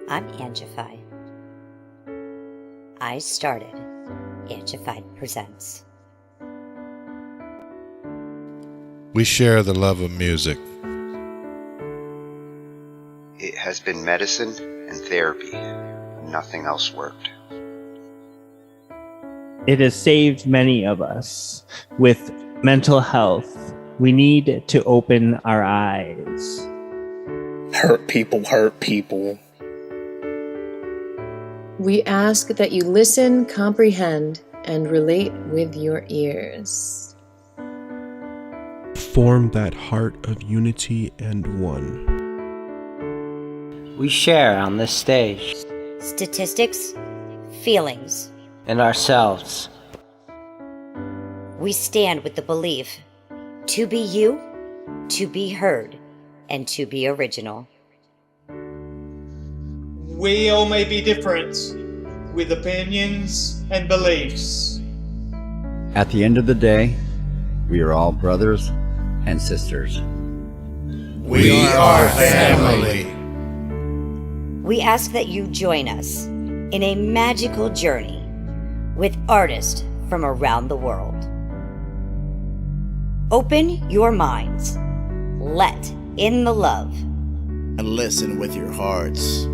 I'm Angified. I started Angified Presents. We share the love of music. It has been medicine and therapy. Nothing else worked. It has saved many of us. With mental health, we need to open our eyes. Hurt people hurt people. We ask that you listen, comprehend, and relate with your ears. Form that heart of unity and one. We share on this stage. Statistics, feelings, And ourselves. we stand with the belief to be you, to be heard, and to be original. We all may be different, with opinions and beliefs. At the end of the day, we are all brothers and sisters. We are family. We ask that you join us in a magical journey with artists from around the world. Open your minds, let in the love, and listen with your hearts.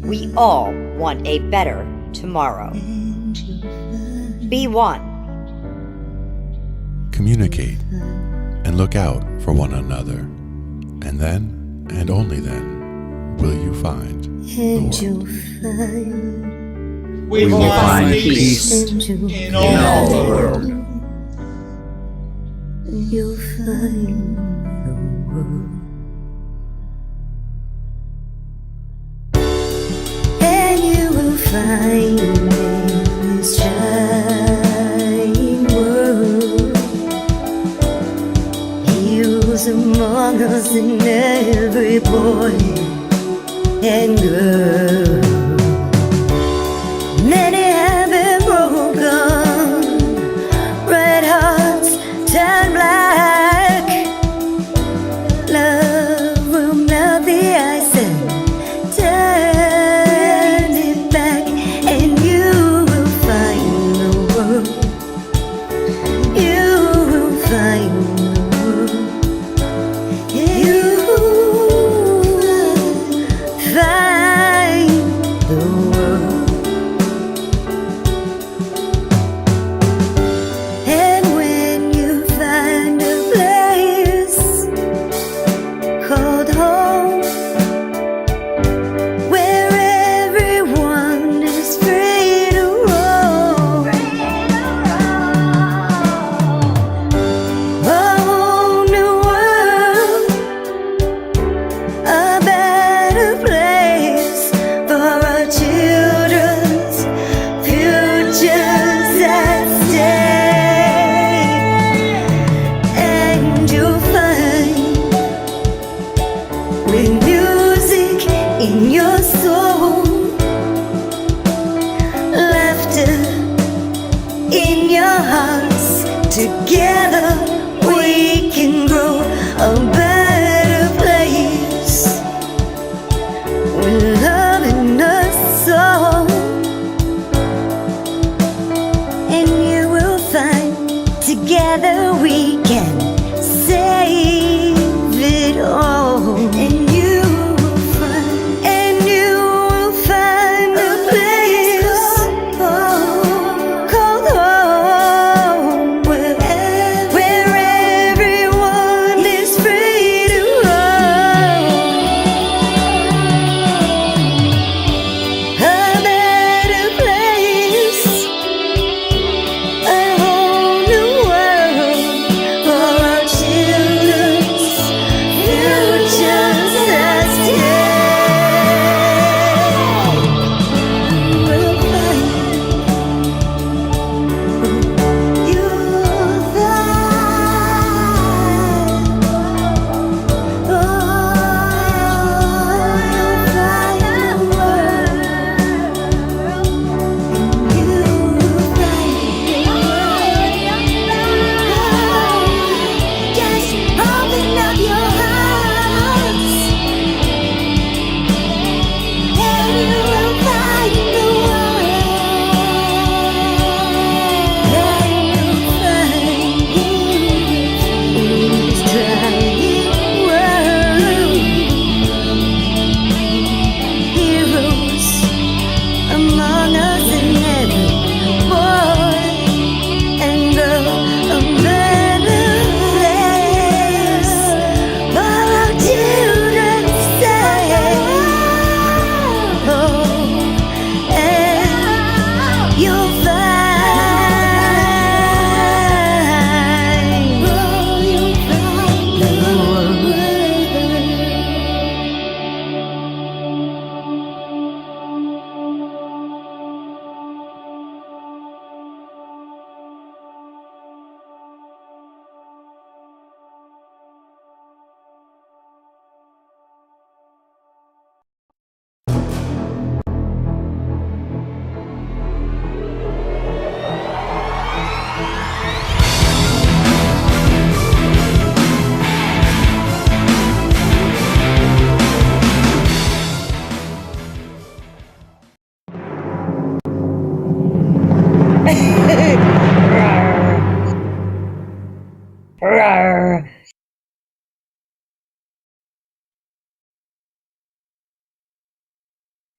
We all want a better tomorrow. Be one. Communicate and look out for one another. And then, and only then, will you find the world. We will find peace in all the world. You'll find the world. And you will find in this giant world. He was among us in every boy and girl. Many have been broken, red hearts turn black. Love will melt the ice and turn it back, and you will find the world. You will find the world. You will find the world. And when you find a place called home, where everyone is free to roam, a whole new world, a better place for our children's futures at stake. And you'll find, with music in your soul, laughter in your hearts, together we can grow a better place, with love in our soul. And you will find, together we can save it all. And you will find a place called home, where everyone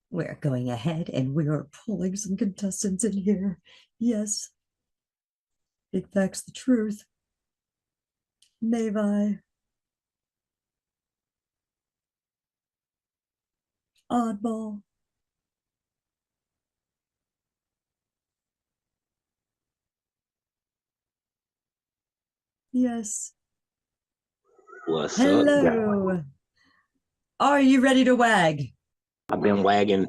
We're going ahead and we are pulling some contestants in here. Yes. Big facts, the truth. Mayvai. Oddball. Yes. What's Hello. up? Are you ready to wag? I've been wagging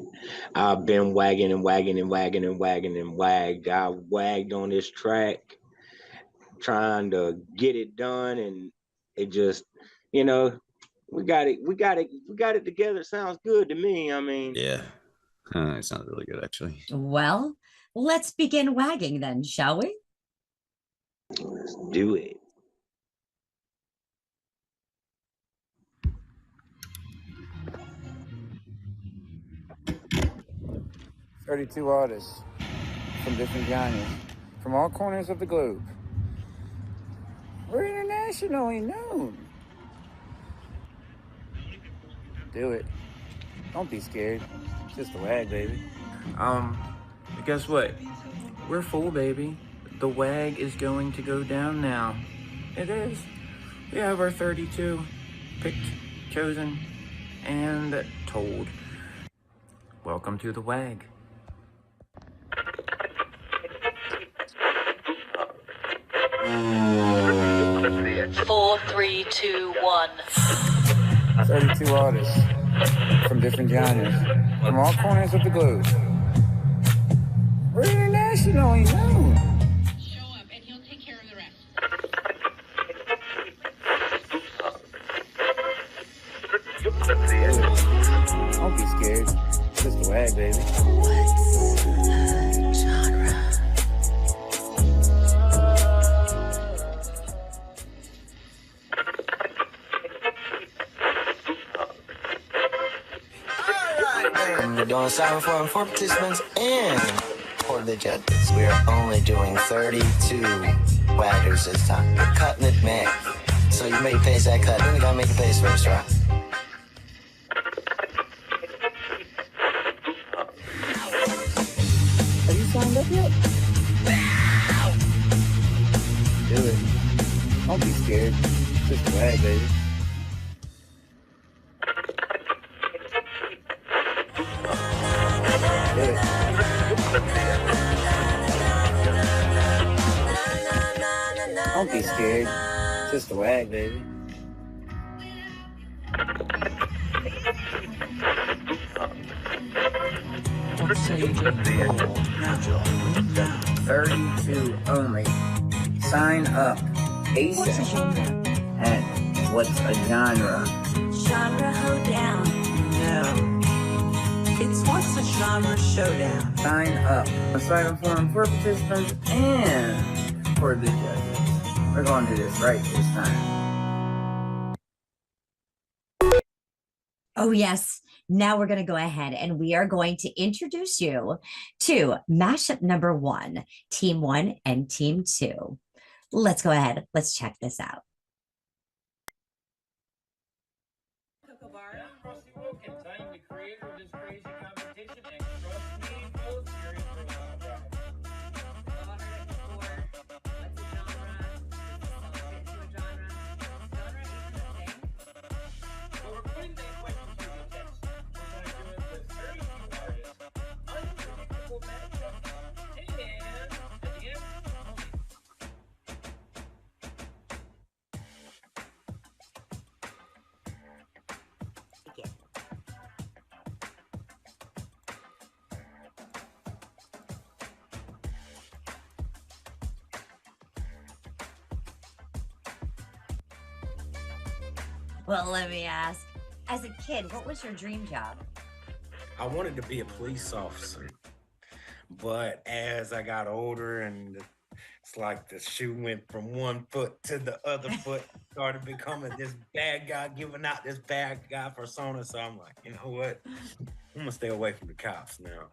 and wagging and wagging and wagged. I wagged on this track trying to get it done, and it just, we got it together. Sounds good to me. I mean, yeah, it sounds really good actually. Well, let's begin wagging then, shall we? Let's do it. "32 artists from different genres, from all corners of the globe. We're internationally known. Do it. Don't be scared. It's just a WAG, baby." Guess what? We're full, baby. The WAG is going to go down now. It is. We have our 32 picked, chosen, and told. Welcome to the WAG. Four, three, two, one. 32 artists from different genres, from all corners of the globe. We're internationally known. Show up and he'll take care of the rest. Don't be scared. It's just a WAG, baby. We're doing silent form for participants and for the judges. We are only doing 32 waggers this time. We're cutting it back. So you make a pace that cut, then you gotta make a pace first, right? Have you signed up yet? Do it. Don't be scared. It's just a WAG, baby. Don't be scared. It's just a WAG, baby. What say you just now, Joe? 32 only. Sign up ASAP. And what's a genre? Genre hoedown. No. It's what's a genre showdown. Sign up. A silent forum for participants and for the judges. We're going to do this right this time. Oh, yes. Now we're going to go ahead and we are going to introduce you to mashup number 1, team 1 and team 2. Let's go ahead. Let's check this out. Well, let me ask, as a kid, what was your dream job? I wanted to be a police officer, but as I got older and it's like the shoe went from one foot to the other foot, started becoming this bad guy, giving out this bad guy persona. So I'm like, you know what? I'm gonna stay away from the cops now.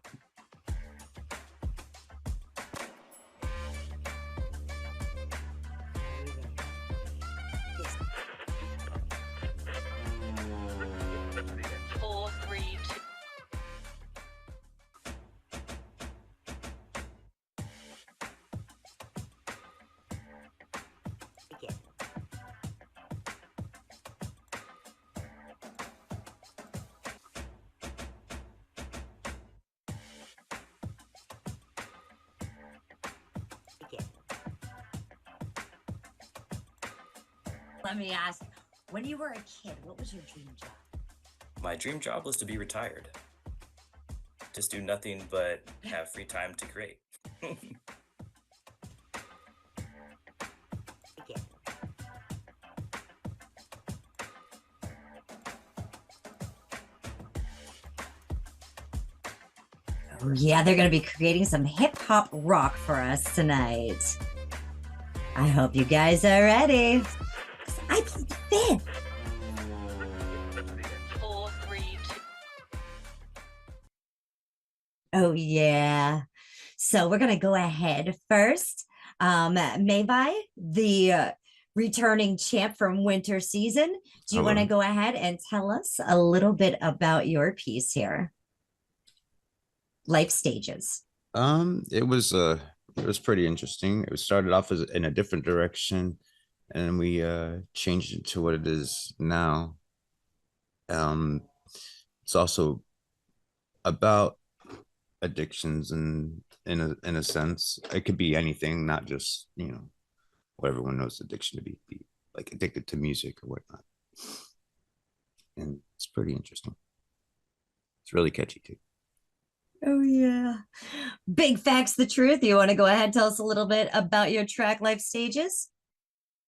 let me ask, when you were a kid, what was your dream job? My dream job was to be retired. Just do nothing but have free time to create. Oh, yeah, they're going to be creating some hip-hop rock for us tonight. I hope you guys are ready. 'Cause I plead the fifth. 4, 3, 2. Oh, yeah. So we're going to go ahead first. Mayvai, the returning champ from winter season. Do you want to go ahead and tell us a little bit about your piece here? Life stages. It was pretty interesting. It started off as in a different direction, and we changed it to what it is now. It's also about addictions, and in a sense, it could be anything, not just what everyone knows addiction to be like addicted to music or whatnot. And it's pretty interesting. It's really catchy too. Oh, yeah. Big Facts the Truth. You want to go ahead and tell us a little bit about your track Life Stages?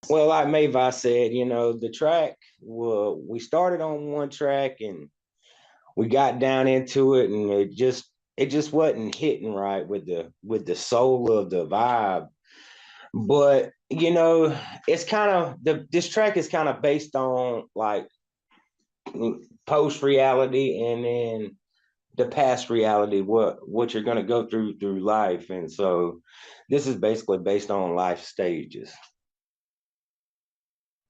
Well, like Mayvai said, the track, we started on one track and we got down into it, and it just wasn't hitting right with the soul of the vibe. But it's kind of this track is kind of based on like post reality, and then the past reality, what you're going to go through life. And so this is basically based on life stages.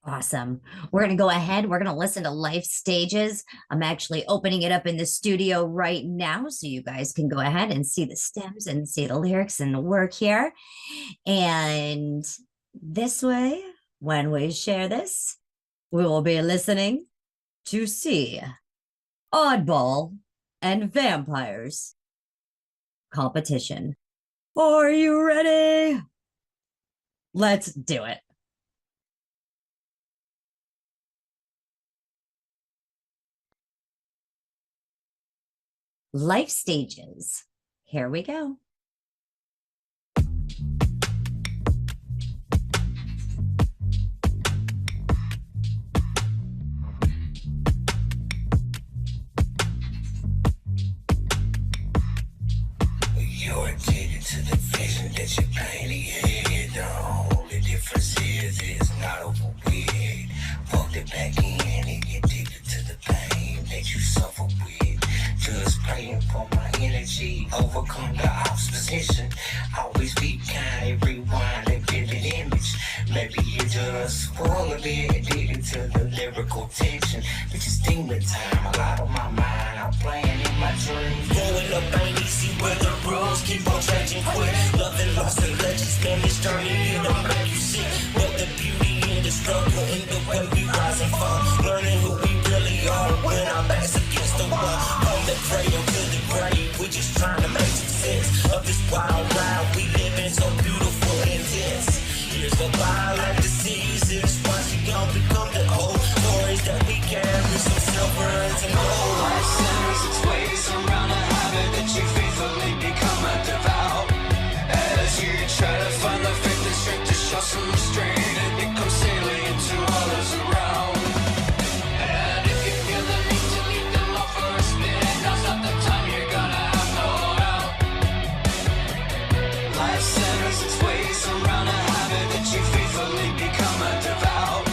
Awesome. We're going to go ahead. We're going to listen to Life Stages. I'm actually opening it up in the studio right now, so you guys can go ahead and see the stems and see the lyrics and the work here. And this way, when we share this, we will be listening to see Oddball and Vampires Competition. Are you ready? Let's do it. Life Stages. Here we go. You're addicted to the vision that you painted. The only difference is it's not over with. Pulled it back in and get addicted to the pain that you suffer with. Just praying for my energy, overcome the opposition. Always be kind, rewind and vivid image. Maybe you just full of it, addicted to the lyrical tension. But just demon time, a lot on my mind. I'm playing in my dreams. Growing up ain't easy where the rules keep on changing quick. Loving lost and legends, man, this journey it don't make you sick. But the beauty in the struggle, in the way we rise and fall. Learning who we really are when our backs against the wall. From the cradle to the grave, we just trying to make some sense of this wild ride we live in, so beautiful and intense. Here's the wild like diseases, once you gon' become the old stories that we carry, some silver and gold. Life centers its ways around a habit that you faithfully become a devout. As you try to find the faith and strength to show some restraint, it becomes salient to others around. And if you feel the need to leave them off for a spin, now's not the time, you're gonna have no out. Life centers its ways around a habit that you faithfully become a devout.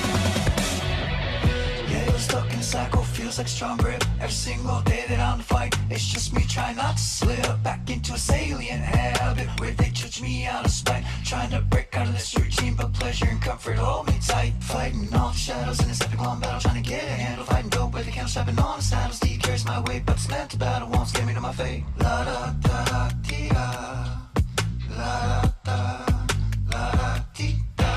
Yeah, you're stuck in a cycle, feels like strong grip. Every single day that I'm fighting, it's just me trying not to slip back into a salient habit where they judge me out of spite. Trying to break out of this routine, but pleasure and comfort hold me tight. Fighting all the shadows in this epic long battle, trying to get a handle. Fighting dope with the candle, strapping on the saddle. Steed carries my weight, but it's meant to battle, won't scare me to my fate. La da da dee da, la da da, la da dee da.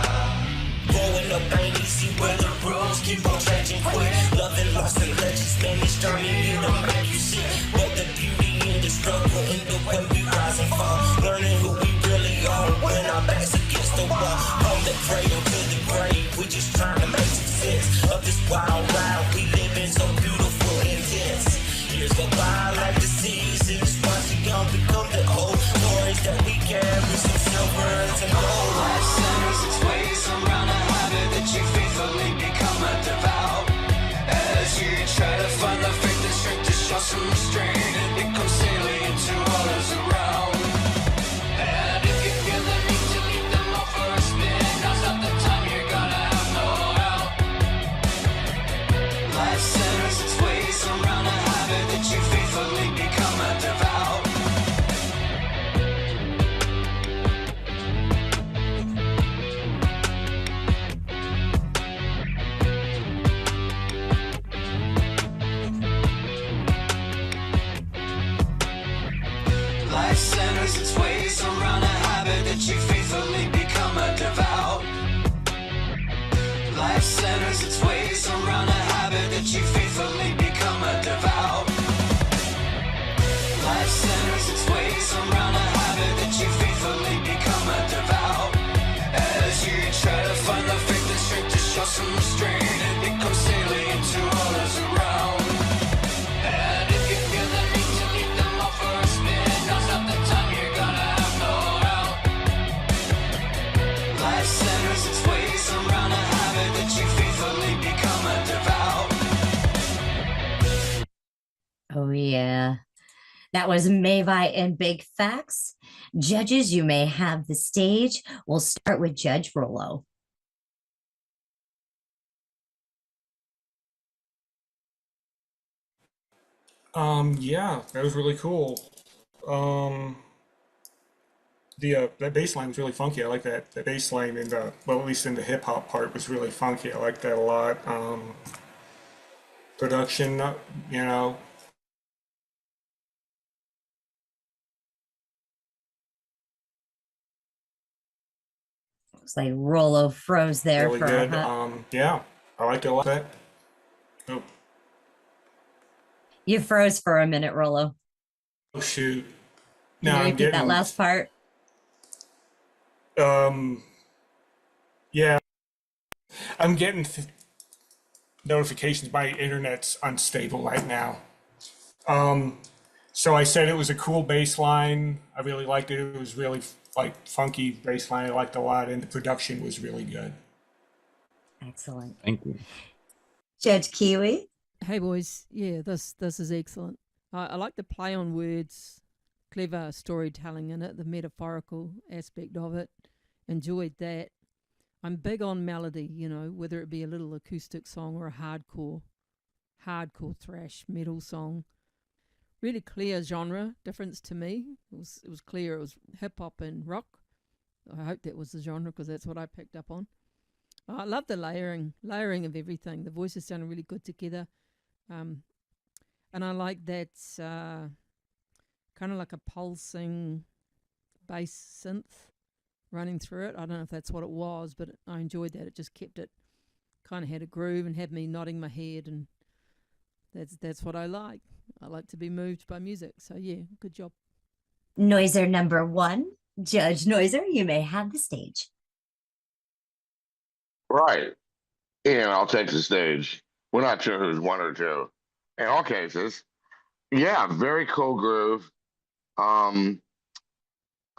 Growing up ain't easy where the rules keep on changing quick. Loving lost and legends, man, this journey it don't make you sick. But the beauty in the struggle, in the way we rise and fall. Learning who we really are when our backs against the wall. From the cradle to the grave, we just trying to make some Wild, wild, we living so beautiful and dense. Years go by like the seasons, once the young become the old. Stories that we carry, some silver and some gold. Life centers its ways around a habit that you faithfully become a devout. As you try to find the faith and strength to show some restraint and become salient to others around. And if you feel the need to leave them all for a spin, now's not the time, you're gonna have no out. Life centers its ways around a habit that you faithfully become a devout. Life centers its ways around a habit that you faithfully become a devout. Life centers its ways around a habit that you faithfully become a devout. Life centers its ways around a habit that you faithfully become a devout. As you try to find the faith and strength to show some restraint and become salient to others around. And if you feel the need to leave them all for a spin, now's not the time, you're gonna have no out. Life centers its ways around a habit that you faithfully become a devout. Oh, yeah. That was Mayvai and Big Facts. Judges, you may have the stage. We'll start with Judge Rollo. Yeah, that was really cool. That bass line was really funky. I like that. The bass line in the, well, at least in the hip hop part was really funky. I like that a lot. Production, you know. Looks like Rollo froze there Really for good. a hot. Yeah, I liked it a lot. Oh, You froze for a minute, Rollo. oh shoot. Can No, you I'm repeat that getting, last part? yeah, I'm getting notifications. My internet's unstable right now. So I said it was a cool bass line. I really liked it. It was really like funky bass line. I liked it a lot, and the production was really good. Excellent. Thank you. Judge Kiwi. Hey boys, yeah, this is excellent. I like the play on words, clever storytelling in it, the metaphorical aspect of it. Enjoyed that. I'm big on melody, you know, whether it be a little acoustic song or a hardcore thrash metal song. Really clear genre difference to me. It was clear. It was hip hop and rock. I hope that was the genre because that's what I picked up on. I love the layering of everything. The voices sounded really good together. And I like that kind of like a pulsing bass synth running through it. I don't know if that's what it was, but I enjoyed that. It just kept it, kind of had a groove and had me nodding my head, and that's what I like. I like to be moved by music. So yeah, good job. Noiser number 1. Judge Noiser, you may have the stage. Right. Ian, I'll take the stage. We're not sure who's one or two. In all cases, yeah, very cool groove. I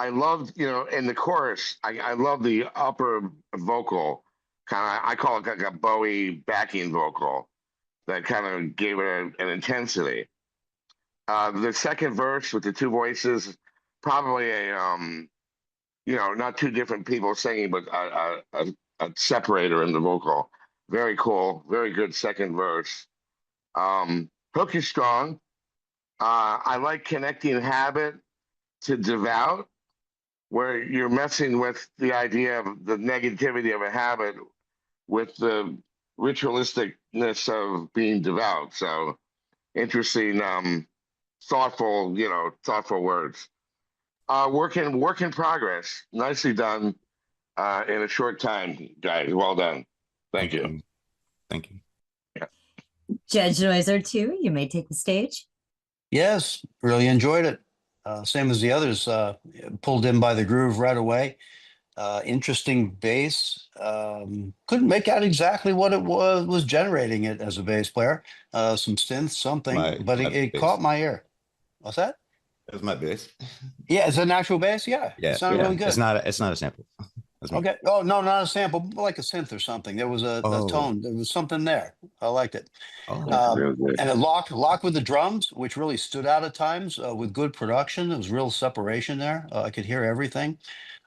loved, you know, in the chorus, I love the upper vocal, kind of, I call it like a Bowie backing vocal that kind of gave it an intensity. The second verse with the two voices, probably a, you know, not two different people singing, but a separator in the vocal. Very cool, very good second verse. Hook is strong. I like connecting habit to devout, where you're messing with the idea of the negativity of a habit with the ritualisticness of being devout. So interesting, thoughtful, you know, thoughtful words. Work in progress. Nicely done in a short time, guys. Well done. Thank you. Thank you. Judge Noiser 2, you may take the stage. Yes, really enjoyed it. Same as the others, pulled in by the groove right away. Interesting bass. Couldn't make out exactly what it was generating it as a bass player. Some synth, something, but it caught my ear. What's that? It was my bass. Yeah, it's an actual bass. Yeah, Yeah, it sounded really good. It's not a sample. That's me. Okay. Oh no, not a sample, but like a synth or something. There was a tone. There was something there. I liked it. Real good. And it locked with the drums, which really stood out at times with good production. There was real separation there. I could hear everything.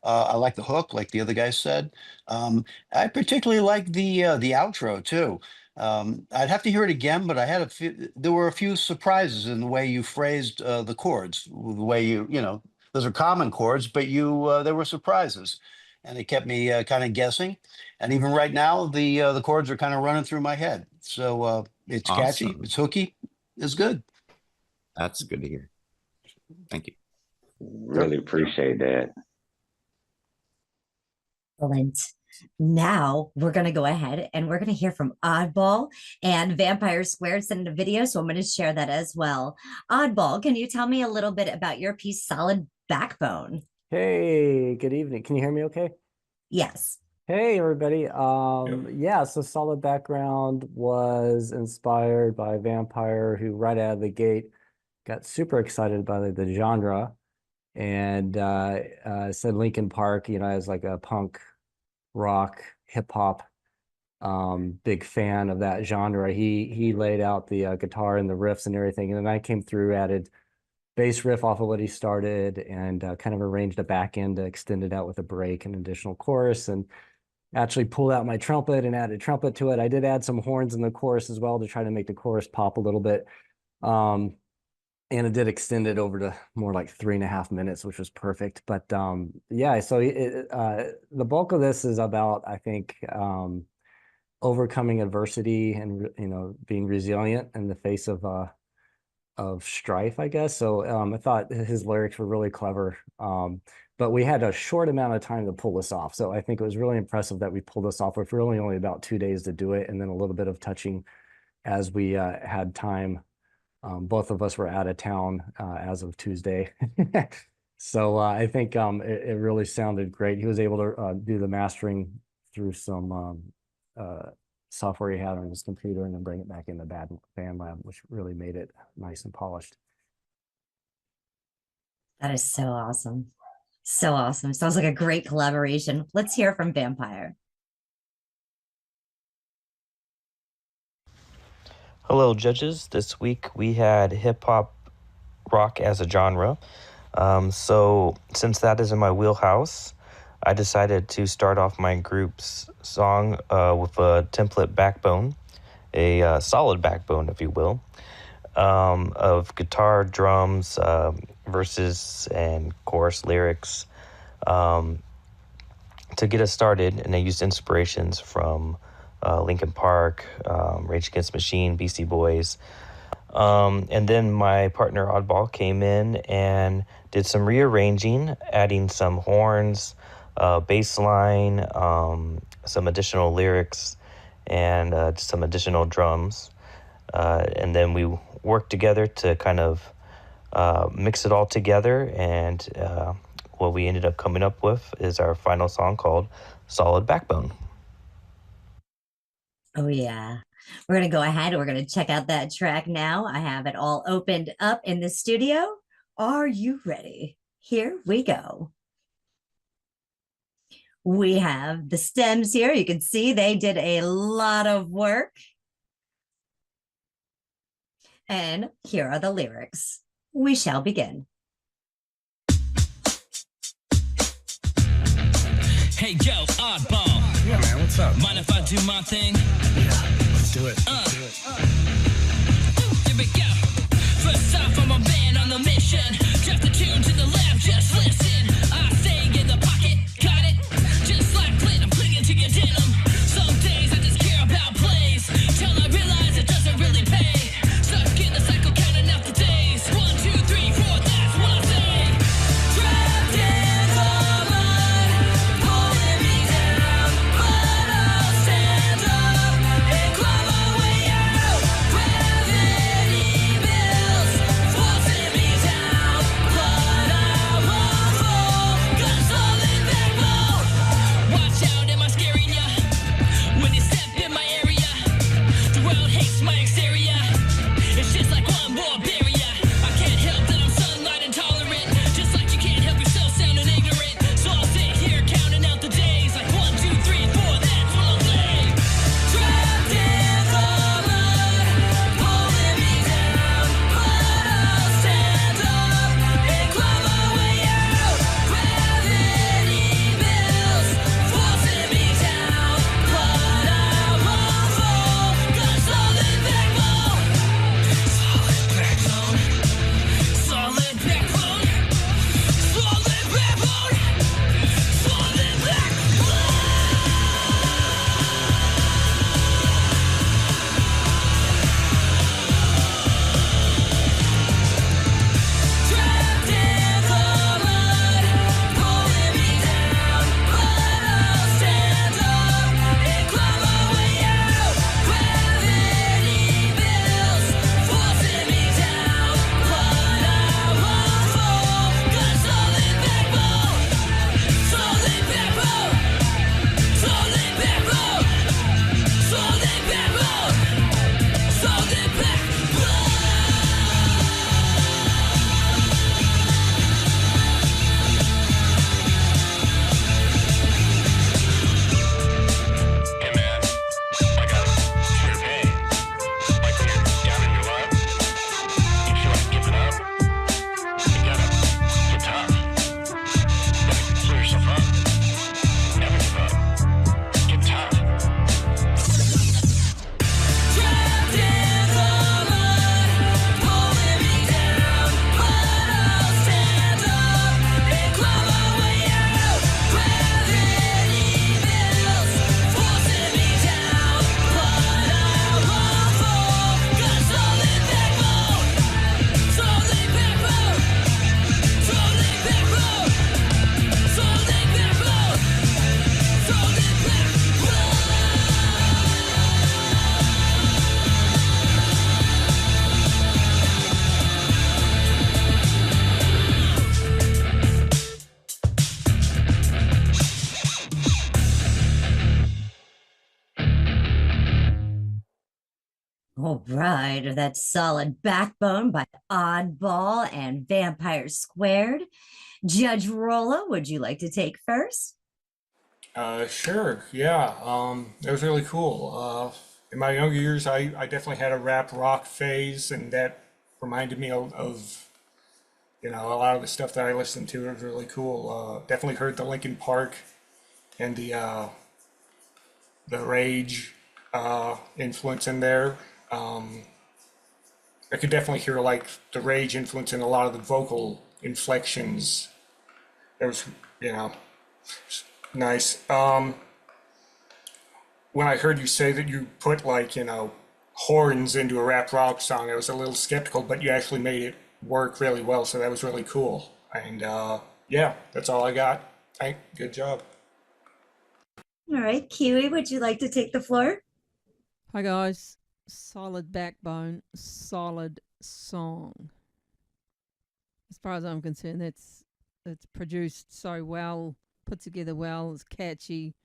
I like the hook, like the other guy said. I particularly like the outro too. I'd have to hear it again, but I had there were a few surprises in the way you phrased the chords, the way you know, those are common chords, but there were surprises, and it kept me kind of guessing. And even right now, the chords are kind of running through my head. So it's catchy, Awesome. it's hooky, it's good. That's good to hear. Thank you. Really appreciate that. Excellent. Now we're going to go ahead and we're going to hear from Oddball and Vampire Squared sent a video. So I'm going to share that as well. Oddball, can you tell me a little bit about your piece, Solid Backbone? Hey, good evening. Can you hear me okay? Yes. Hey, everybody. Yeah, so Solid Background was inspired by Vampire, who right out of the gate got super excited by the genre and said Linkin Park, you know, as like a punk rock hip hop big fan of that genre. He laid out the guitar and the riffs and everything, and then I came through, added bass riff off of what he started, and kind of arranged a back end to extend it out with a break and additional chorus, and actually pulled out my trumpet and added trumpet to it. I did add some horns in the chorus as well to try to make the chorus pop a little bit. And it did extend it over to more like 3.5 minutes, which was perfect. But yeah, so the bulk of this is about, I think, overcoming adversity and, you know, being resilient in the face of strife, I guess. So I thought his lyrics were really clever. But we had a short amount of time to pull this off. So I think it was really impressive that we pulled this off with really only about 2 days to do it, and then a little bit of touching as we had time. Both of us were out of town as of Tuesday. So I think it really sounded great. He was able to do the mastering through some software he had on his computer and then bring it back in the BandLab, which really made it nice and polished. That is so awesome. So awesome. Sounds like a great collaboration. Let's hear from Vampire. Hello, judges. This week we had hip-hop rock as a genre. So since that is in my wheelhouse, I decided to start off my group's song with a template backbone, a solid backbone, if you will, of guitar, drums, verses, and chorus lyrics to get us started. And I used inspirations from Linkin Park, Rage Against the Machine, Beastie Boys. And then my partner Oddball came in and did some rearranging, adding some horns, bass line, some additional lyrics, and some additional drums. And then we worked together to kind of mix it all together. And what we ended up coming up with is our final song called Solid Backbone. Oh, yeah. We're going to go ahead. We're going to check out that track now. I have it all opened up in the studio. Are you ready? Here we go. We have the stems here. You can see they did a lot of work. And here are the lyrics. We shall begin. Hey, yo, Oddball. Yeah, man, what's up? Mind if I do my thing? Yeah, let's do it. Here we go. First off, I'm a man on the mission. Draft the tune to the left, just listen. I stay in the pocket, got it? Just like Clint, I'm putting it to your denim. Some days I just care about plays, till I realize it doesn't really pay. Stuck in the cycle, counting out the days. 1, 2, 3, 4, that's what I say. Trapped in the mud, pulling me down, but I'll stand up and climb my way out. All right, that's Solid Backbone by Oddball and Vampire Squared. Judge Rolla, would you like to take first? Sure. Yeah. That was really cool. In my younger years, I definitely had a rap rock phase, and that reminded me of a lot of the stuff that I listened to was really cool. Definitely heard the Linkin Park and the Rage influence in there. I could definitely hear like the Rage influence in a lot of the vocal inflections. It was, nice. When I heard you say that you put like, horns into a rap rock song, I was a little skeptical, but you actually made it work really well. So that was really cool. And yeah, that's all I got. Good job. All right, Kiwi, would you like to take the floor? Hi guys, Solid Backbone, solid song. As far as I'm concerned, it's produced so well, put together well, it's catchy,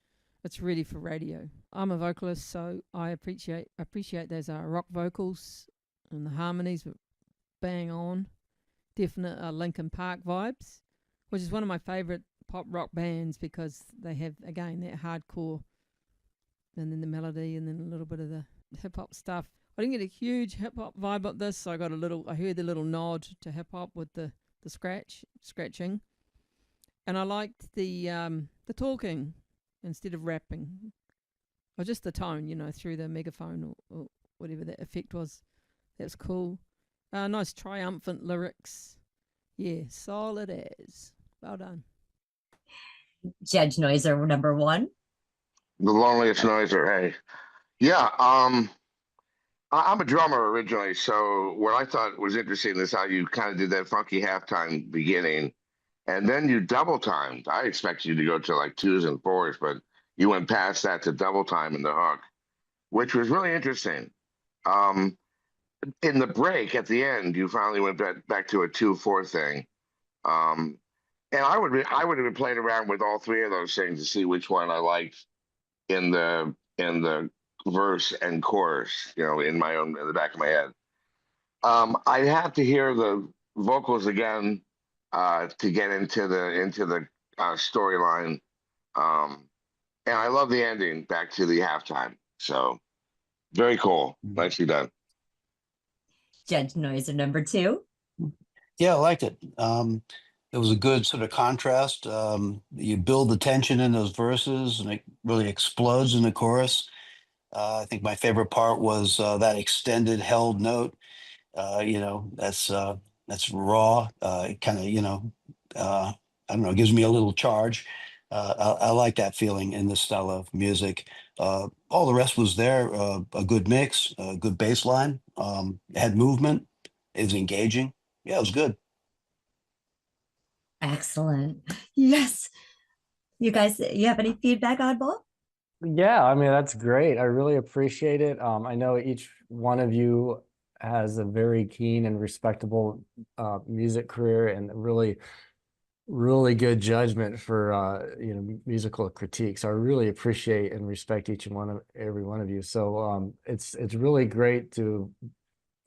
it's ready for radio. I'm a vocalist, so I appreciate those rock vocals and the harmonies were bang on. Definite Linkin Park vibes, which is one of my favorite pop rock bands because they have, again, that hardcore and then the melody and then a little bit of the hip hop stuff. I didn't get a huge hip hop vibe up this, so I heard the little nod to hip hop with the scratching. And I liked the talking instead of rapping. Or just the tone, through the megaphone or whatever that effect was. That's cool. Nice triumphant lyrics. Yeah, solid as. Well done. Judge Noiser, number one. The loneliest noiser. Hey, yeah. I'm a drummer originally, so what I thought was interesting is how you kind of did that funky halftime beginning, and then you double timed. I expected you to go to like twos and fours, but you went past that to double time in the hook, which was really interesting. In the break at the end, you finally went back to a 2/4 thing. And I would have been playing around with all three of those things to see which one I liked in the verse and chorus, in the back of my head. I'd have to hear the vocals again to get into the storyline. And I love the ending back to the halftime. So very cool. Nicely done. Judge Noiser, number two. Yeah, I liked it. It was a good sort of contrast. You build the tension in those verses, and it really explodes in the chorus. I think my favorite part was that extended held note. That's raw. It kind of, I don't know, gives me a little charge. I like that feeling in this style of music. All the rest was there. A good mix, a good bass line. It had movement. It was engaging. Yeah, it was good. Excellent. Yes. You guys, you have any feedback, Oddball? Yeah, I mean, that's great. I really appreciate it. I know each one of you has a very keen and respectable music career and really, really good judgment for musical critiques. I really appreciate and respect every one of you. So it's really great to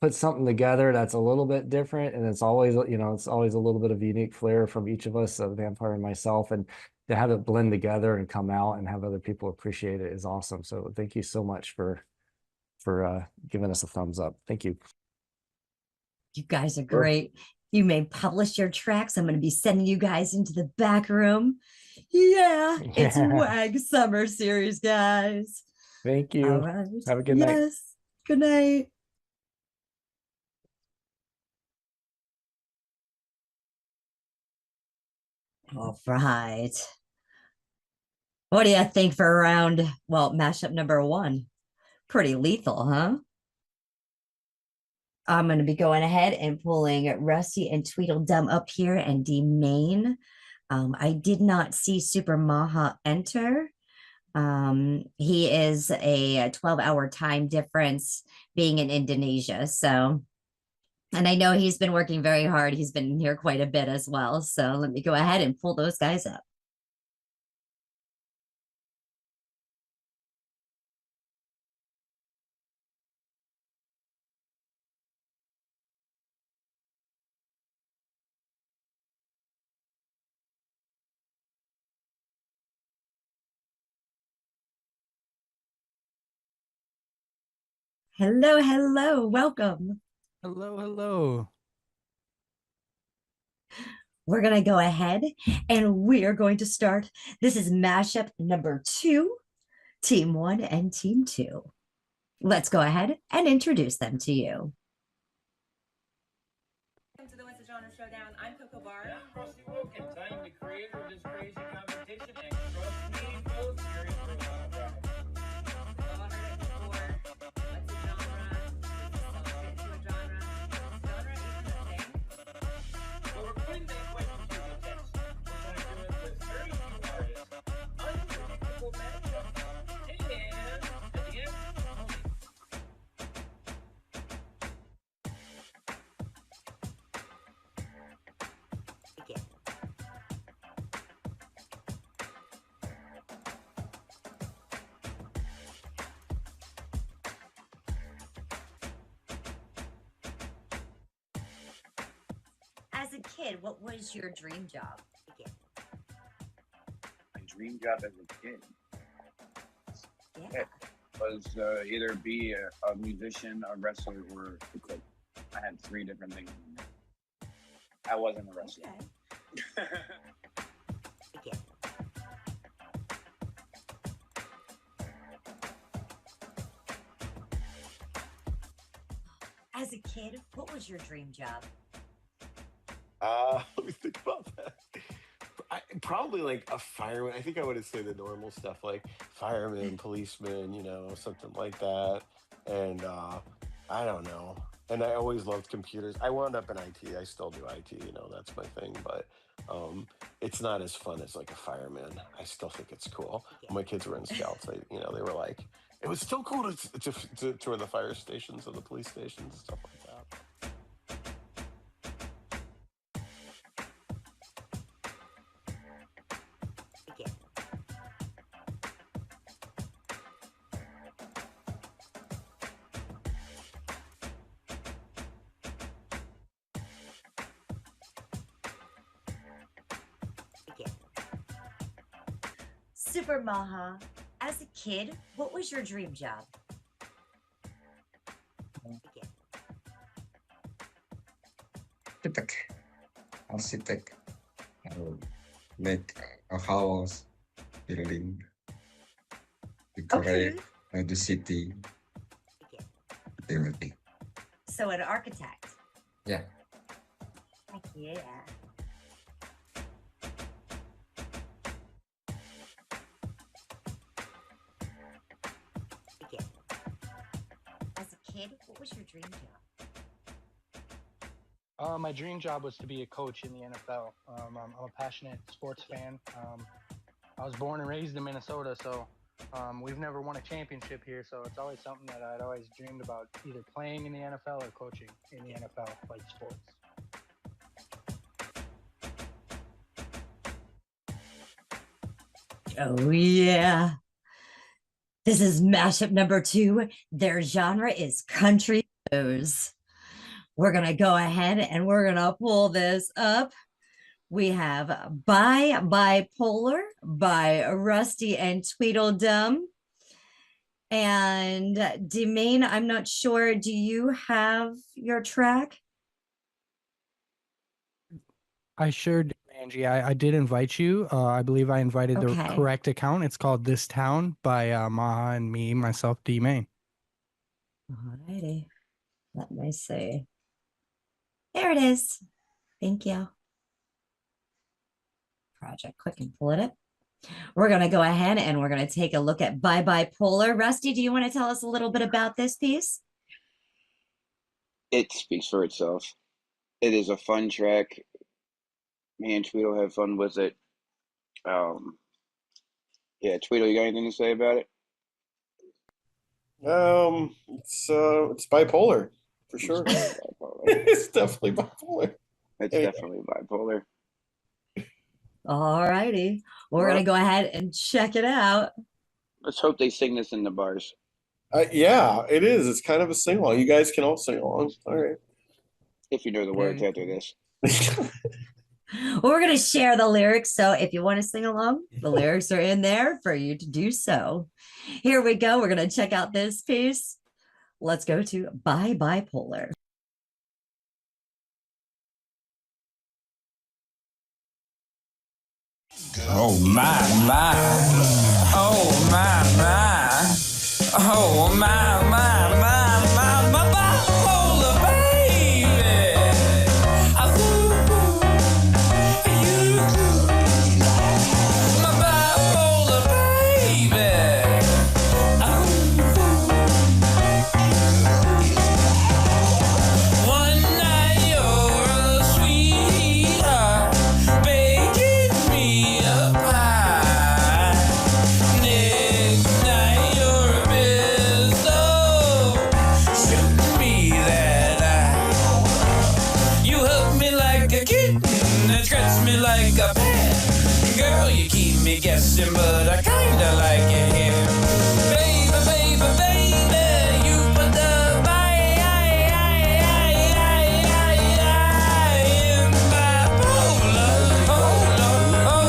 put something together that's a little bit different, and it's always a little bit of unique flair from each of us, Vampire and myself, and to have it blend together and come out and have other people appreciate it is awesome. So thank you so much for giving us a thumbs up. Thank you. You guys are great. You may publish your tracks. I'm going to be sending you guys into the back room. Yeah, it's WAG Summer Series, guys. Thank you. All right. Have a good night. Yes. Good night. All right. What do you think for mashup number one? Pretty lethal, huh? I'm going to be going ahead and pulling Rusty and Tweedle Dum up here and D main. I did not see Super Maha enter. He is a 12-hour time difference being in Indonesia. So, and I know he's been working very hard. He's been here quite a bit as well. So let me go ahead and pull those guys up. Hello, hello, welcome. Hello, hello. We're going to go ahead and we are going to start. This is mashup number 2, team 1 and team 2. Let's go ahead and introduce them to you. Welcome to the What's the Genre Showdown. I'm Coco Bar. I'm Rusty Wilkins. I am the creator of this crazy competition, and trust me, folks, you're in for a wild ride. What's a genre? Celebrate to a genre. Genre even a thing? Well, we're putting that question to the test. We're going to do it with 32 artists, unpredictable matchups, and at the end, As a kid, what was your dream job? My dream job as a kid Yeah. was either be a musician, a wrestler, or a cook. I had 3 different things. I wasn't a wrestler. As a kid, what was your dream job? Let me think about that. Probably like a fireman. I think I would have said the normal stuff like fireman, policeman, you know, something like that. And I don't know. And I always loved computers. I wound up in IT. I still do IT, you know, that's my thing. But it's not as fun as like a fireman. I still think it's cool. When my kids were in scouts, they were like, it was still cool to tour the fire stations or the police stations, stuff like that. Super Maha, as a kid, what was your dream job? Architect, make a house, building, decorate the city, everything. So an architect. Yeah. Heck yeah. As a kid, what was your dream job? My dream job was to be a coach in the NFL. I'm a passionate sports fan. I was born and raised in Minnesota, so we've never won a championship here. So it's always something that I'd always dreamed about, either playing in the NFL or coaching in the NFL, like sports. Oh, yeah. This is mashup number 2. Their genre is country blues. We're going to go ahead and we're going to pull this up. We have Bipolar by Rusty and Tweedle Dum. And Demain, I'm not sure. Do you have your track? I sure did, Angie. I did invite you. I believe I invited the Okay. correct account. It's called This Town by Maha and me, myself, D-Main. Alrighty. Let me see. There it is. Thank you. Project, click and pull it up. We're going to go ahead and we're going to take a look at Bipolar. Rusty, do you want to tell us a little bit about this piece? It speaks for itself. It is a fun track. Me and Tweedle have fun with it. Yeah, Tweedle, you got anything to say about it? It's bipolar for sure. It's definitely bipolar. It's definitely bipolar. All righty. We're going to go ahead and check it out. Let's hope they sing this in the bars. Yeah, it is. It's kind of a sing along. You guys can all sing along. All right. If you know the words after this. We're going to share the lyrics. So if you want to sing along, the lyrics are in there for you to do so. Here we go. We're going to check out this piece. Let's go to Bye Bipolar. Oh my, my. Oh my, my. Oh my, my, my bipolar baby. My bipolar baby. One night you're a sweetheart, baking me a pie. Next night you're a pistol, shooting me that eye. You hug me like a kitten and scratch me like a pet. Girl, you keep me guessing, but I kinda like it here. Baby, baby, baby, you put the in bipolar. Oh, Lord,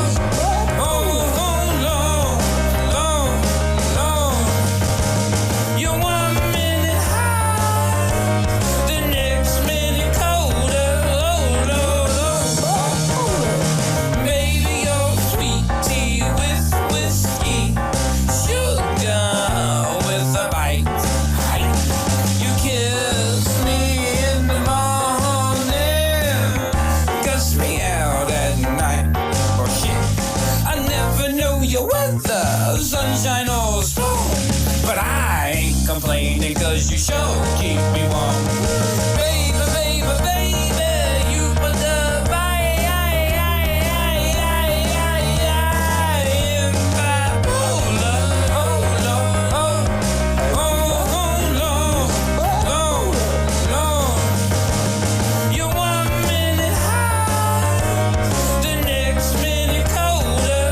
you're 1 minute high, the next minute colder. Oh, Lord, baby, you're sweet tea with whiskey, sugar with a bite. You kiss me in the morning, cuss me out at night. Oh shit, I never know your weather, sunshine or storm, but I ain't complaining 'cause you sure keep me warm. Baby, baby, baby, you put the in bipolar. Oh, Lord, you're 1 minute high, the next minute colder.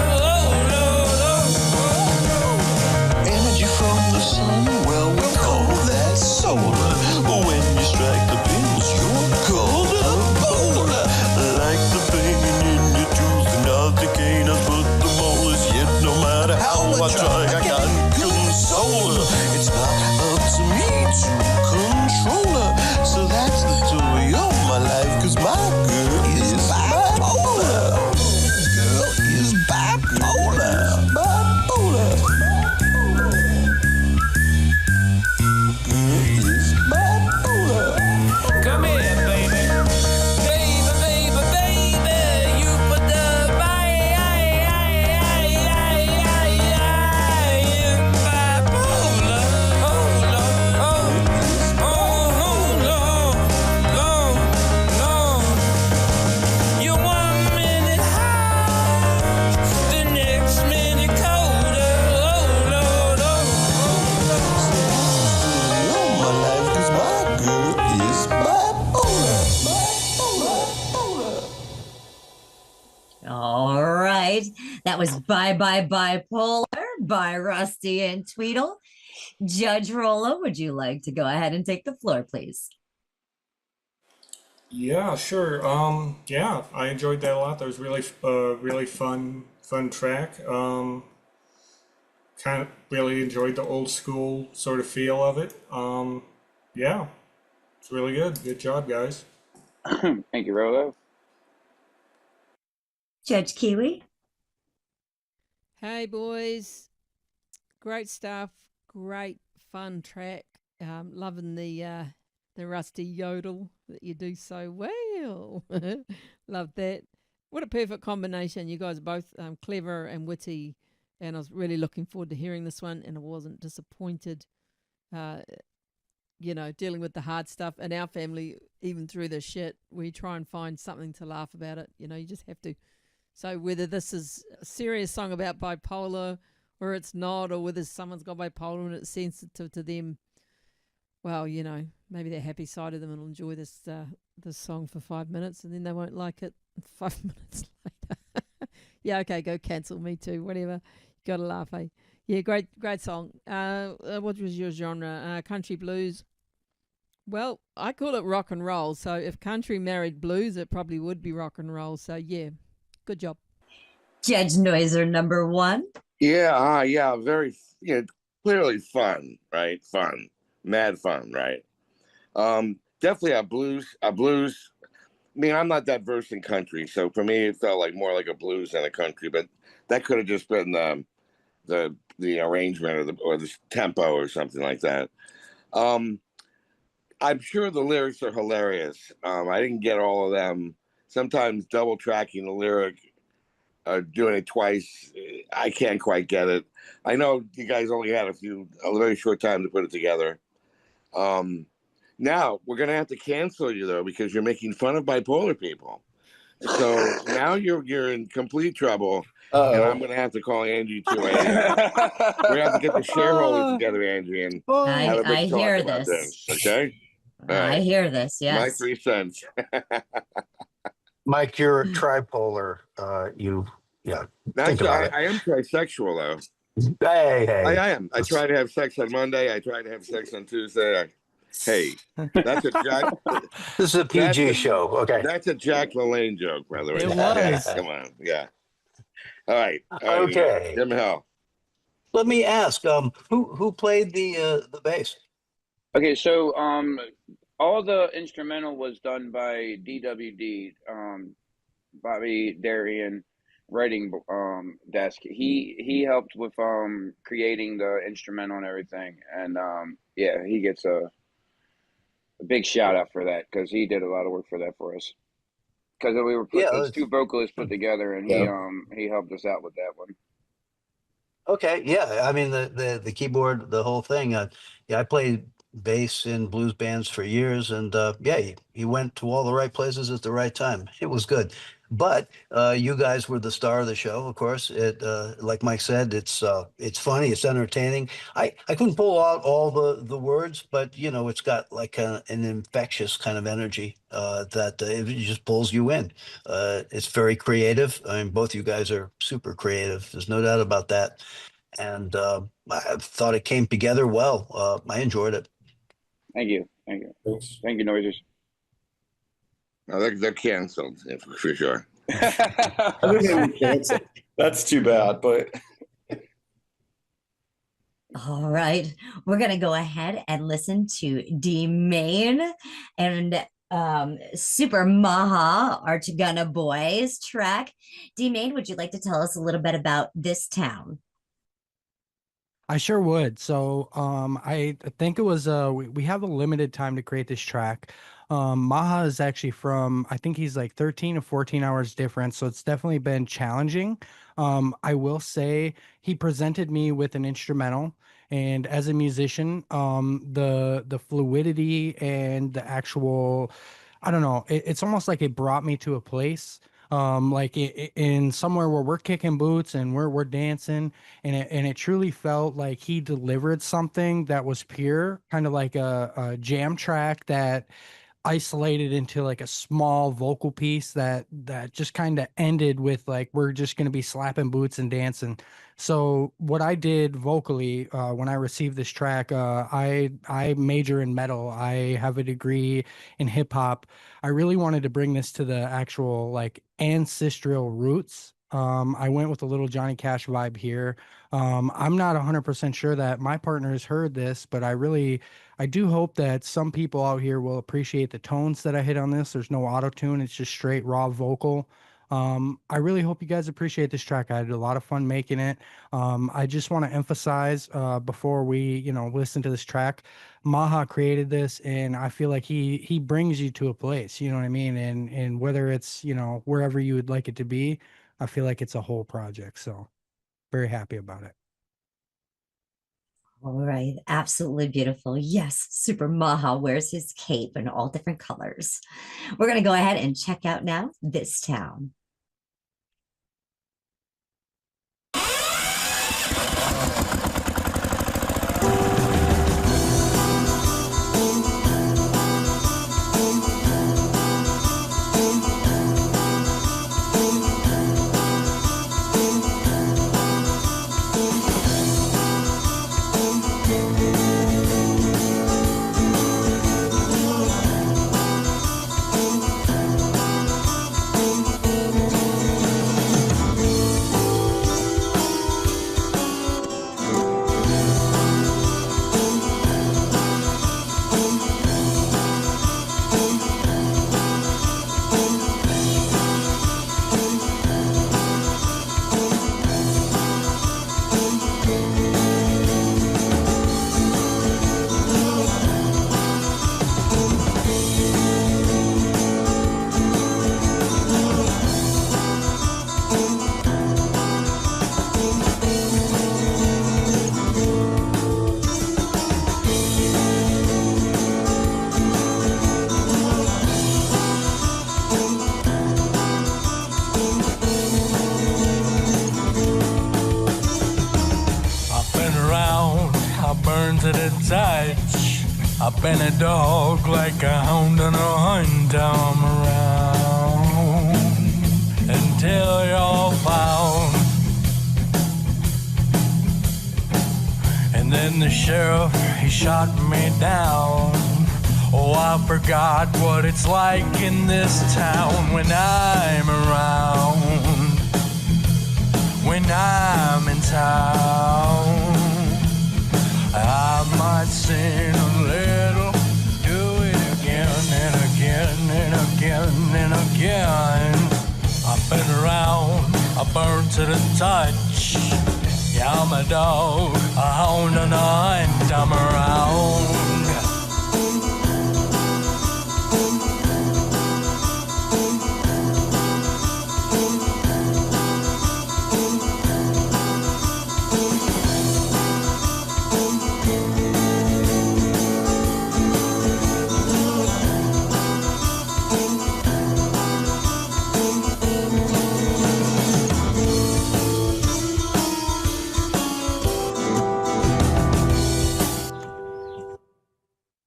Energy from the sun, well, we call that solar. But when you strike the pills, you're called a bowler. Like the pain in your tooth, nothing can put the molars. Yet no matter how I try, I can't console her. It's not up to me to control her. So that's the story of my life, 'cause my girl is bipolar. Girl is bipolar. Bipolar. Girl is bipolar. Come here, baby. Baby, baby, baby, you put the in bipolar. Oh, Lord, you're 1 minute high, the next minute colder. Oh, Lord, my life 'cause my girl is bipolar. All right. That was Bye Bye Bipolar by Rusty and Tweedle. Judge Rollo, would you like to go ahead and take the floor, please? Yeah, sure. Yeah, I enjoyed that a lot. That was really fun track. Kind of really enjoyed the old school sort of feel of it. Yeah, it's really good. Good job, guys. Thank you, Rolo. Judge Kiwi. Hey boys, great stuff, great fun track. Loving the rusty yodel that you do so well. Love that. What a perfect combination. You guys are both clever and witty, and I was really looking forward to hearing this one, and I wasn't disappointed. Dealing with the hard stuff in our family, even through the shit, we try and find something to laugh about it. You just have to. So whether this is a serious song about bipolar or it's not, or whether someone's got bipolar and it's sensitive to them, well, maybe they're happy side of them and will enjoy this song for 5 minutes, and then they won't like it 5 minutes later. Yeah, okay, go cancel me too, whatever. You got to laugh, eh? Yeah, great song. What was your genre? Country blues. Well, I call it rock and roll. So if country married blues, it probably would be rock and roll. So yeah, good job. Judge Noiser #1. Yeah, very, clearly fun, right? Fun. mad fun, right? Definitely a blues. I mean, I'm not that versed in country, so for me, it felt like more like a blues than a country. But that could have just been the arrangement or the tempo or something like that. I'm sure the lyrics are hilarious. I didn't get all of them. Sometimes double tracking the lyric, doing it twice, I can't quite get it. I know you guys only had a very short time to put it together. Now we're gonna have to cancel you though because you're making fun of bipolar people. So now you're in complete trouble. And I'm gonna have to call Angie to we're gonna have to get the shareholders together, Angie, and have a I big talk hear about this. Okay. All I right. hear this. My Yes. 3 cents. Mike, you're tripolar. Think about it. I am trisexual though. Hey. I am. I try to have sex on Monday. I try to have sex on Tuesday. Hey, that's a Jack. This is a PG show. Okay. That's a Jack LaLanne joke, by the way. It was. Come on. Yeah. All right. Okay. Jim Hell. Let me ask, who played the bass? Okay, so all the instrumental was done by DWD, Bobby Daurian, writing desk. He helped with creating the instrumental and everything, and yeah, he gets a big shout out for that because he did a lot of work for that for us. Because we were it's 2 vocalists put together, and he helped us out with that one. Okay, yeah. I mean the keyboard, the whole thing. Yeah, I played bass in blues bands for years, and he went to all the right places at the right time. It was good. But you guys were the star of the show, of course. It like Mike said, it's funny, it's entertaining. I couldn't pull out all the words, but it's got like an infectious kind of energy that it just pulls you in. It's very creative. I mean, both you guys are super creative. There's no doubt about that. And I thought it came together well. I enjoyed it. Thank you. Thanks. Thank you, Noisers. No, they're canceled for sure. That's too bad, but All right, we're gonna go ahead and listen to D Main and Super Maha Artagana Boys track. D Main, would you like to tell us a little bit about This Town? I sure would. So I think it was we have a limited time to create this track. Maha is actually from, I think he's like 13 to 14 hours difference, so it's definitely been challenging. I will say he presented me with an instrumental, and as a musician, the fluidity and the actual, I don't know, it's almost like it brought me to a place like in somewhere where we're kicking boots and we're dancing, and it truly felt like he delivered something that was pure, kind of like a jam track that isolated into like a small vocal piece that just kind of ended with like, we're just going to be slapping boots and dancing. So what I did vocally when I received this track, I major in metal. I have a degree in hip hop. I really wanted to bring this to the actual like ancestral roots. I went with a little Johnny Cash vibe here. I'm not 100% sure that my partners heard this, but I do hope that some people out here will appreciate the tones that I hit on this. There's no auto tune. It's just straight raw vocal. I really hope you guys appreciate this track. I had a lot of fun making it. I just want to emphasize before we, listen to this track, Maha created this, and I feel like he brings you to a place, you know what I mean? And whether it's, wherever you would like it to be, I feel like it's a whole project. So very happy about it. All right, absolutely beautiful. Yes, Super Maha wears his cape in all different colors. We're going to go ahead and check out now This Town. I've been a dog like a hound on a hunt. I'm around until you're found. And then the sheriff, he shot me down. Oh, I forgot what it's like in this town when I'm around. When I'm in town, I might sin a little, do it again and again and again and again. I've been around, I burned to the touch. Yeah, I'm a dog, a hound and a hunt. I'm around.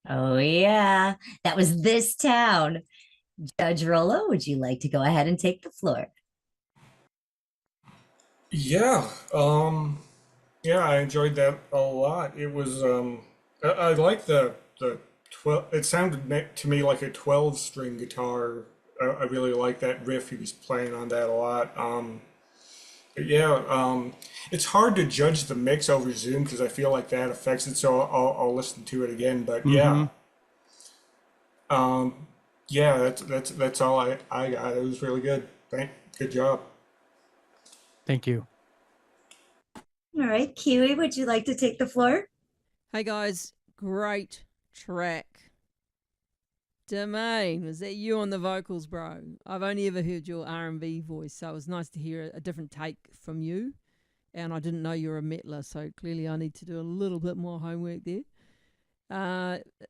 Oh, yeah. That was This Town. Judge Rollo, would you like to go ahead and take the floor? Yeah, yeah, I enjoyed that a lot. It was, I like the 12, it sounded to me like a 12-string guitar. I really like that riff. He was playing on that a lot. But yeah, it's hard to judge the mix over Zoom because I feel like that affects it. So I'll listen to it again. But yeah, yeah, that's all I got. It was really good. Good job. Thank you. All right, Kiwi, would you like to take the floor? Hey guys, great track. Domain, was that you on the vocals, bro? I've only ever heard your R&B voice, so it was nice to hear a different take from you. And I didn't know you were a metler, so clearly I need to do a little bit more homework there.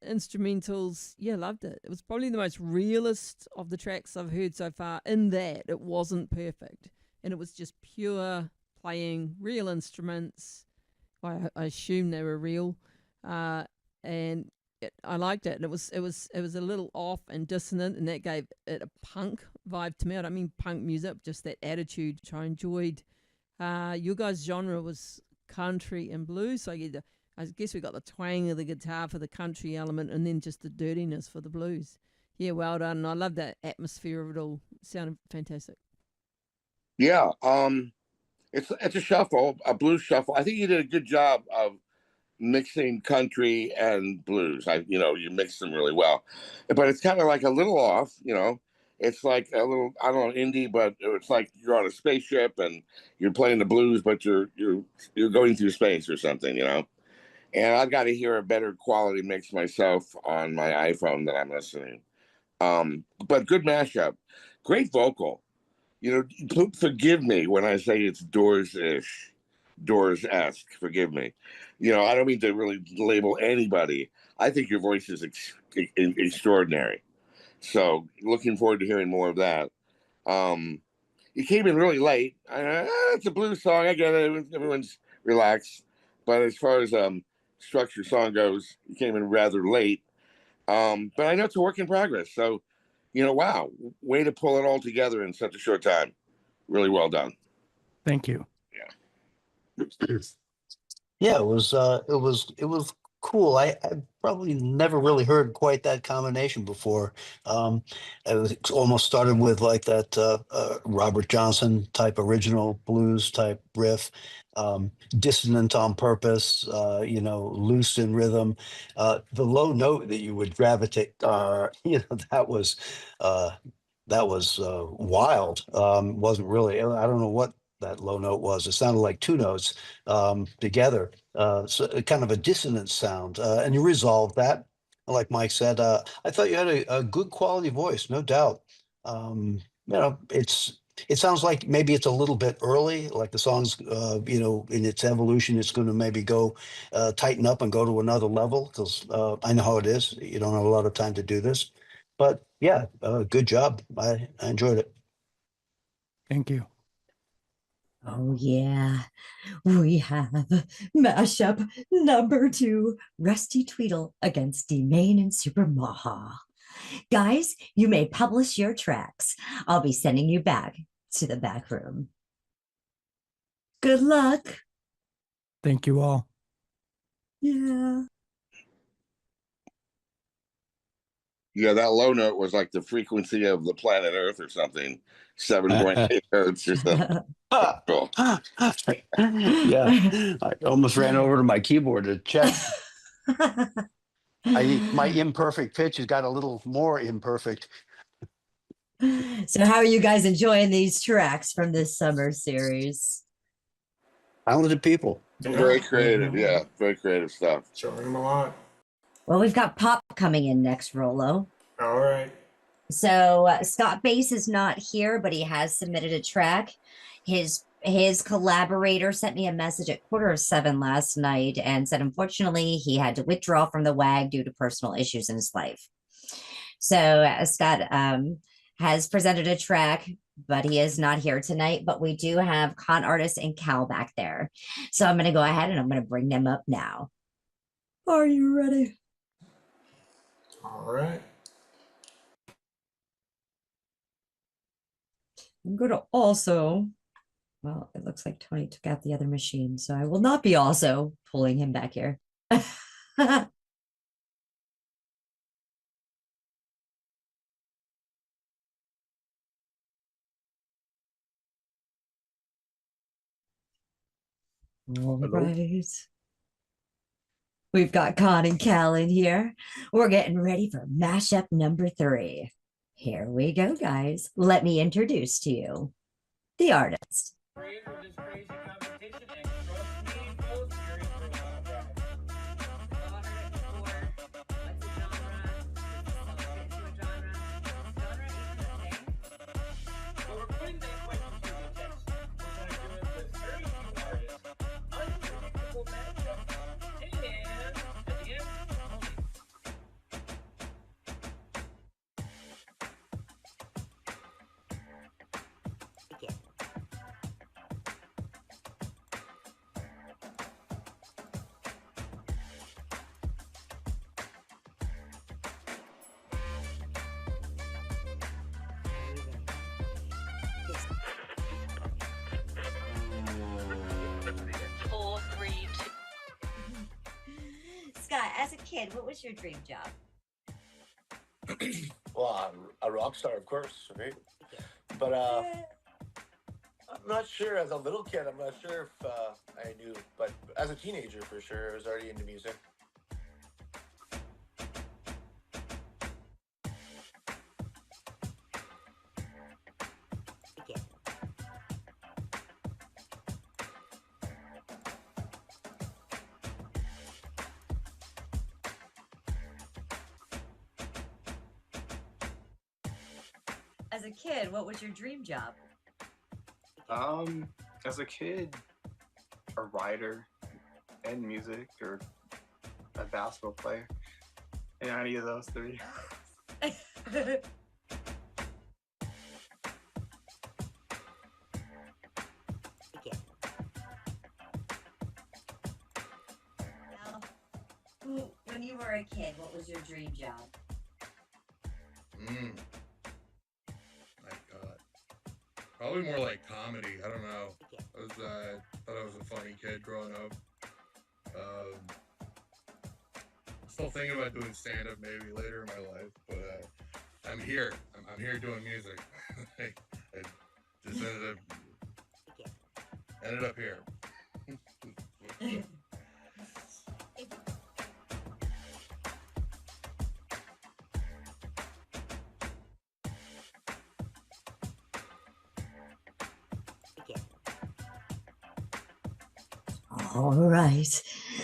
Instrumentals, yeah, loved it. It was probably the most realist of the tracks I've heard so far, in that it wasn't perfect. And it was just pure playing real instruments. I assume they were real. And I liked it, and it was a little off and dissonant, and that gave it a punk vibe to me. I don't mean punk music, just that attitude, which I enjoyed. Your guys' genre was country and blues, so I guess we got the twang of the guitar for the country element, and then just the dirtiness for the blues. Yeah, well done. And I love that atmosphere of it all. It sounded fantastic. Yeah, it's a shuffle, a blues shuffle. I think you did a good job of mixing country and blues. You mix them really well, but it's kind of like a little off. It's like a little, I don't know, indie, but it's like you're on a spaceship and you're playing the blues, but you're going through space or something. And I've got to hear a better quality mix myself on my iPhone that I'm listening. But good mashup, great vocal. Forgive me when I say it's Doors-ish, Doors-esque. Forgive me. I don't mean to really label anybody. I think your voice is extraordinary. So looking forward to hearing more of that. You came in really late. It's a blues song. I get it. Everyone's relaxed. But as far as structure song goes, you came in rather late. But I know it's a work in progress. So, wow, way to pull it all together in such a short time. Really well done. Thank you. Yeah, it was cool. I probably never really heard quite that combination before. It almost started with like that Robert Johnson type original blues type riff, dissonant on purpose, loose in rhythm. The low note that you would gravitate, that was wild. Wasn't really, I don't know what that low note was. It sounded like two notes together, so kind of a dissonant sound, and you resolved that. Like Mike said, I thought you had a good quality voice, no doubt. It sounds like maybe it's a little bit early, like the song's, in its evolution, it's going to maybe go tighten up and go to another level, because I know how it is. You don't have a lot of time to do this. But yeah, good job. I enjoyed it. Thank you. Oh, yeah. We have mashup number 2, Rusty Tweedle against D-Main and Super Maha. Guys, you may publish your tracks. I'll be sending you back to the back room. Good luck. Thank you all. Yeah. Yeah, that low note was like the frequency of the planet Earth or something. 7.8 hertz or something. Cool. Yeah, I almost ran over to my keyboard to check. My imperfect pitch has got a little more imperfect. So how are you guys enjoying these tracks from this summer series? Talented people. Very creative, yeah. Very creative stuff. Showing them a lot. Well, we've got Pop coming in next, Rolo. All right. So Scott Bass is not here, but he has submitted a track. His collaborator sent me a message at 6:45 last night and said, unfortunately, he had to withdraw from the WAG due to personal issues in his life. So Scott has presented a track, but he is not here tonight. But we do have ConArtist and Cal back there. So I'm going to go ahead and I'm going to bring them up now. Are you ready? All right. I'm going to also, well, it looks like Tony took out the other machine, so I will not be also pulling him back here. All right. We've got Con and Cal in here. We're getting ready for mashup number 3. Here we go, guys. Let me introduce to you the artist. Scott, as a kid, what was your dream job? Well, a rock star, of course, right? But I'm not sure. As a little kid, I'm not sure if I knew. But as a teenager, for sure, I was already into music. As a kid, what was your dream job? As a kid, a writer and music or a basketball player. Any of those 3. Now, when you were a kid, what was your dream job? My God. Probably more like comedy. I don't know. I thought I was a funny kid growing up. Still thinking about doing stand-up maybe later in my life, but I'm here. I'm here doing music. I just ended up here. All right.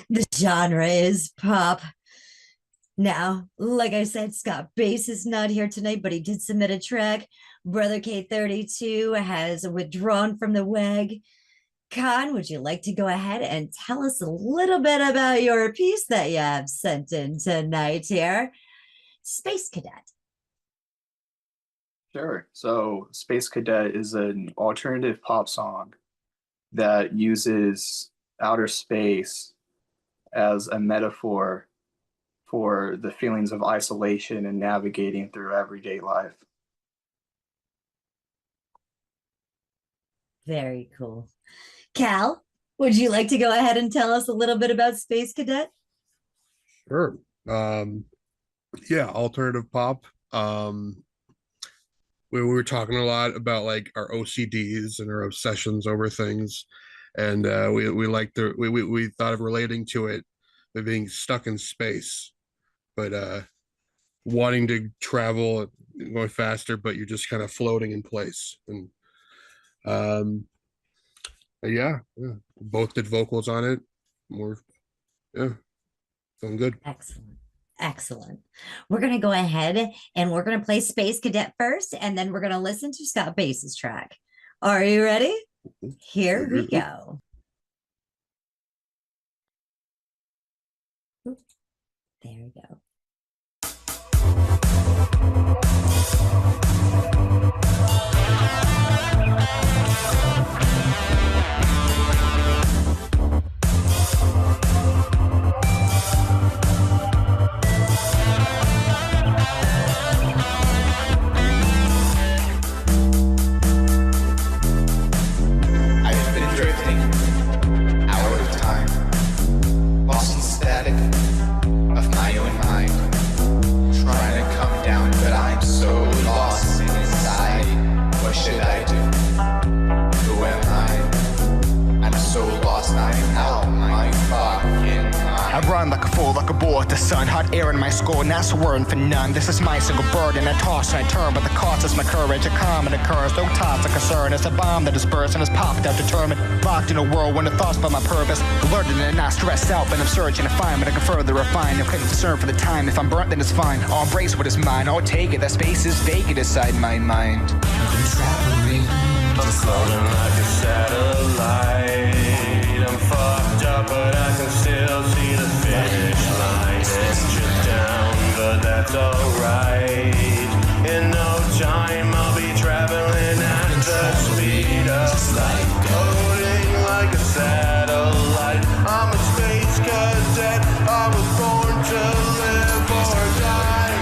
The genre is pop. Now, like I said, Scott Bass is not here tonight, but he did submit a track. Brother K32 has withdrawn from the WAG. Con, would you like to go ahead and tell us a little bit about your piece that you have sent in tonight here? Space Cadet. Sure. So Space Cadet is an alternative pop song that uses outer space as a metaphor for the feelings of isolation and navigating through everyday life. Very cool. Cal, would you like to go ahead and tell us a little bit about Space Cadet? Sure. Yeah, alternative pop. We were talking a lot about like our OCDs and our obsessions over things, and we like we thought of relating to it by being stuck in space, but wanting to travel, going faster, but you're just kind of floating in place. And yeah, both did vocals on it. Feeling good. Excellent. We're going to go ahead and we're going to play Space Cadet first, and then we're going to listen to Scott Bass's track. Are you ready? Here we go. There we go. I've been drifting out of time, lost in static of my own mind, trying to come down, but I'm so lost inside. What should I do? Who am I? I'm so lost, I'm out my fucking mind. I run like a fool, like a bull at the sun. Hot air in my skull, not so worrying for none. This is my single burden. I toss and I turn, but the cost is my courage. A common occurrence, no thoughts of concern. It's a bomb that is burst and is popped out, determined. Locked in a world when the thoughts about my purpose. Alerted and not stressed out, but I'm searching to find what I can further refine. I'm concerned for the time. If I'm burnt, then it's fine. I'll embrace what is mine. I'll take it. That space is vacant inside my mind. I'm traveling, I'm floating like a satellite. I'm fucked up, but I can still see the finish line. Engine down, but that's alright. In no time, I'll be traveling at the speed of light. Floating like a satellite. I'm a space cadet. I was born to live or die.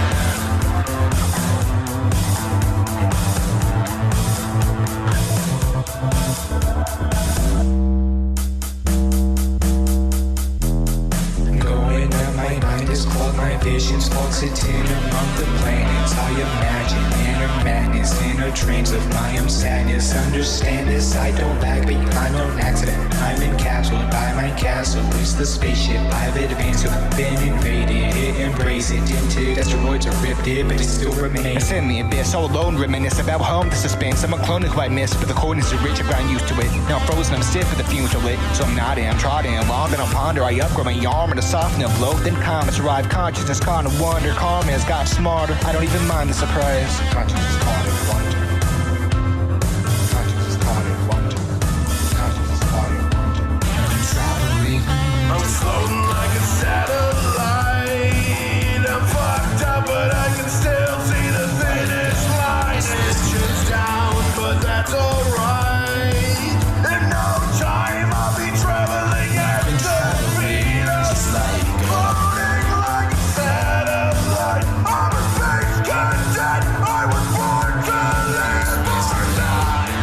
going up, my mind is clogged, my vision's fluoxetine among the planets. I imagine inner madness, inner trains of my own sadness. Understand this, I don't lag behind on accident. I'm encapsulated by my castle. It's the spaceship I've advanced to. Been invaded, it embrace it into asteroids are ripped it, but it still remains. It's in the abyss, all alone, reminisce about home, the suspense. I'm a clone who I miss, but the coldness is rich, I've gotten used to it. Now I'm frozen, I'm stiff, but the fumes are lit. So I'm nodding, I'm trotting along, then I'll ponder. I upgrade my armor to soften up, blow, then calm, arrive consciousness, caught in wonder. Karma has got smarter, I don't even mind the surprise. Consciousness caught in wonder. Consciousness caught in wonder. Consciousness caught in wonder. I'm traveling. I'm floating like a satellite. I'm fucked up, but I can still see the finish line. Engines down, but that's alright. In no time, I'll be traveling at the speed of light. Floating like a satellite. I'm a space cadet. I was born to live or die.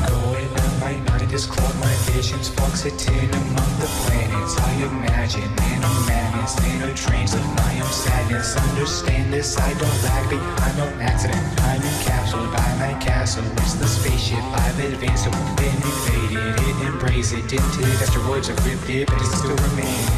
Going up, my mind is clogged, my vision's fluoxetine among the planets. I imagine inner madness, inner trains of my own sadness. Understand this, I don't lag behind on accident. I'm encapsulated by my castle. It's the spaceship I've advanced to. Been invaded, it embrace it, dented. Asteroids have ripped it, but it still remains.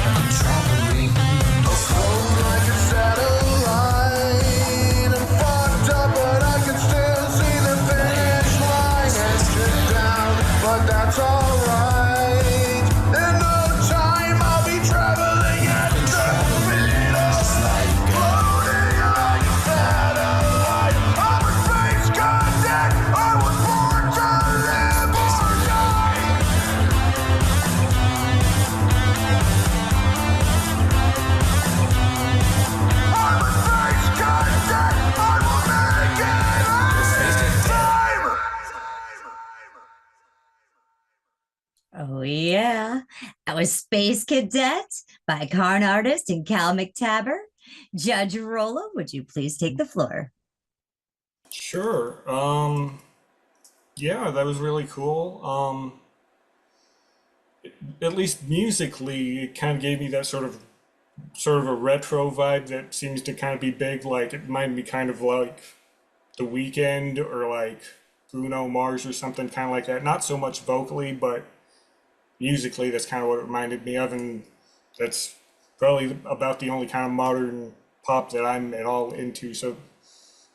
I'm traveling. I'm floating like a satellite. I'm fucked up, but I can still see the finish line. Engine down, but that's alright. In no time, I'll be traveling at the speed of light. Floating like a yeah. That was Space Cadet by ConArtist and Cal McTaber. Judge Rollo, would you please take the floor? Sure. Yeah, that was really cool. At least musically, it kind of gave me that sort of a retro vibe that seems to kind of be big. Like it reminded me kind of like The Weeknd or like Bruno Mars or something kind of like that. Not so much vocally, but musically, that's kind of what it reminded me of, and that's probably about the only kind of modern pop that I'm at all into. So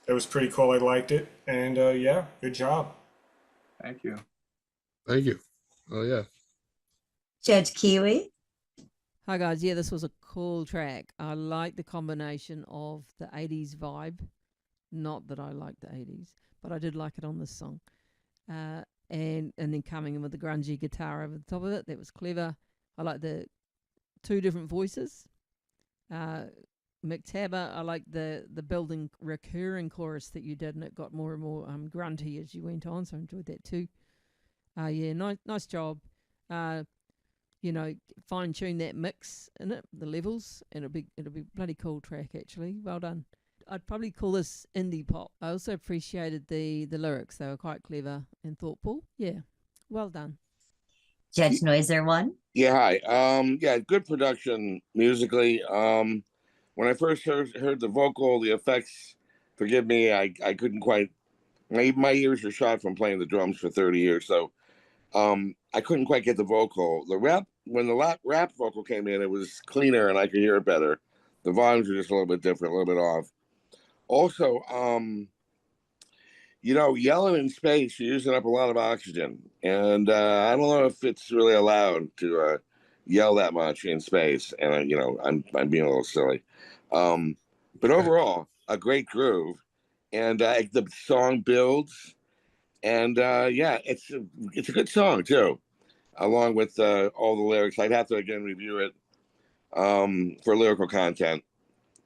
that was pretty cool. I liked it, and yeah, good job. Thank you. Thank you. Oh yeah. Judge Kiwi. Hi guys, yeah, this was a cool track. I like the combination of the 80s vibe. Not that I like the 80s, but I did like it on this song. And then coming in with the grungy guitar over the top of it, that was clever. I like the two different voices. McTaber, I like the building recurring chorus that you did, and it got more and more grunty as you went on, so I enjoyed that too. Yeah, nice job. You know, fine tune that mix in it, the levels, and it'll be a bloody cool track actually. Well done. I'd probably call this indie pop. I also appreciated the lyrics; they were quite clever and thoughtful. Yeah, well done. Judge Noiser one. Yeah, hi. Yeah, good production musically. When I first heard the vocal, the effects, forgive me, I couldn't quite. My ears were shot from playing the drums for 30 years, so I couldn't quite get the vocal. The rap, when the rap vocal came in, it was cleaner and I could hear it better. The volumes were just a little bit different, a little bit off. Also, you know, yelling in space, you're using up a lot of oxygen. And I don't know if it's really allowed to yell that much in space. And, you know, I'm being a little silly. But overall, a great groove. And the song builds. And yeah, it's a good song, too, along with all the lyrics. I'd have to, again, review it for lyrical content.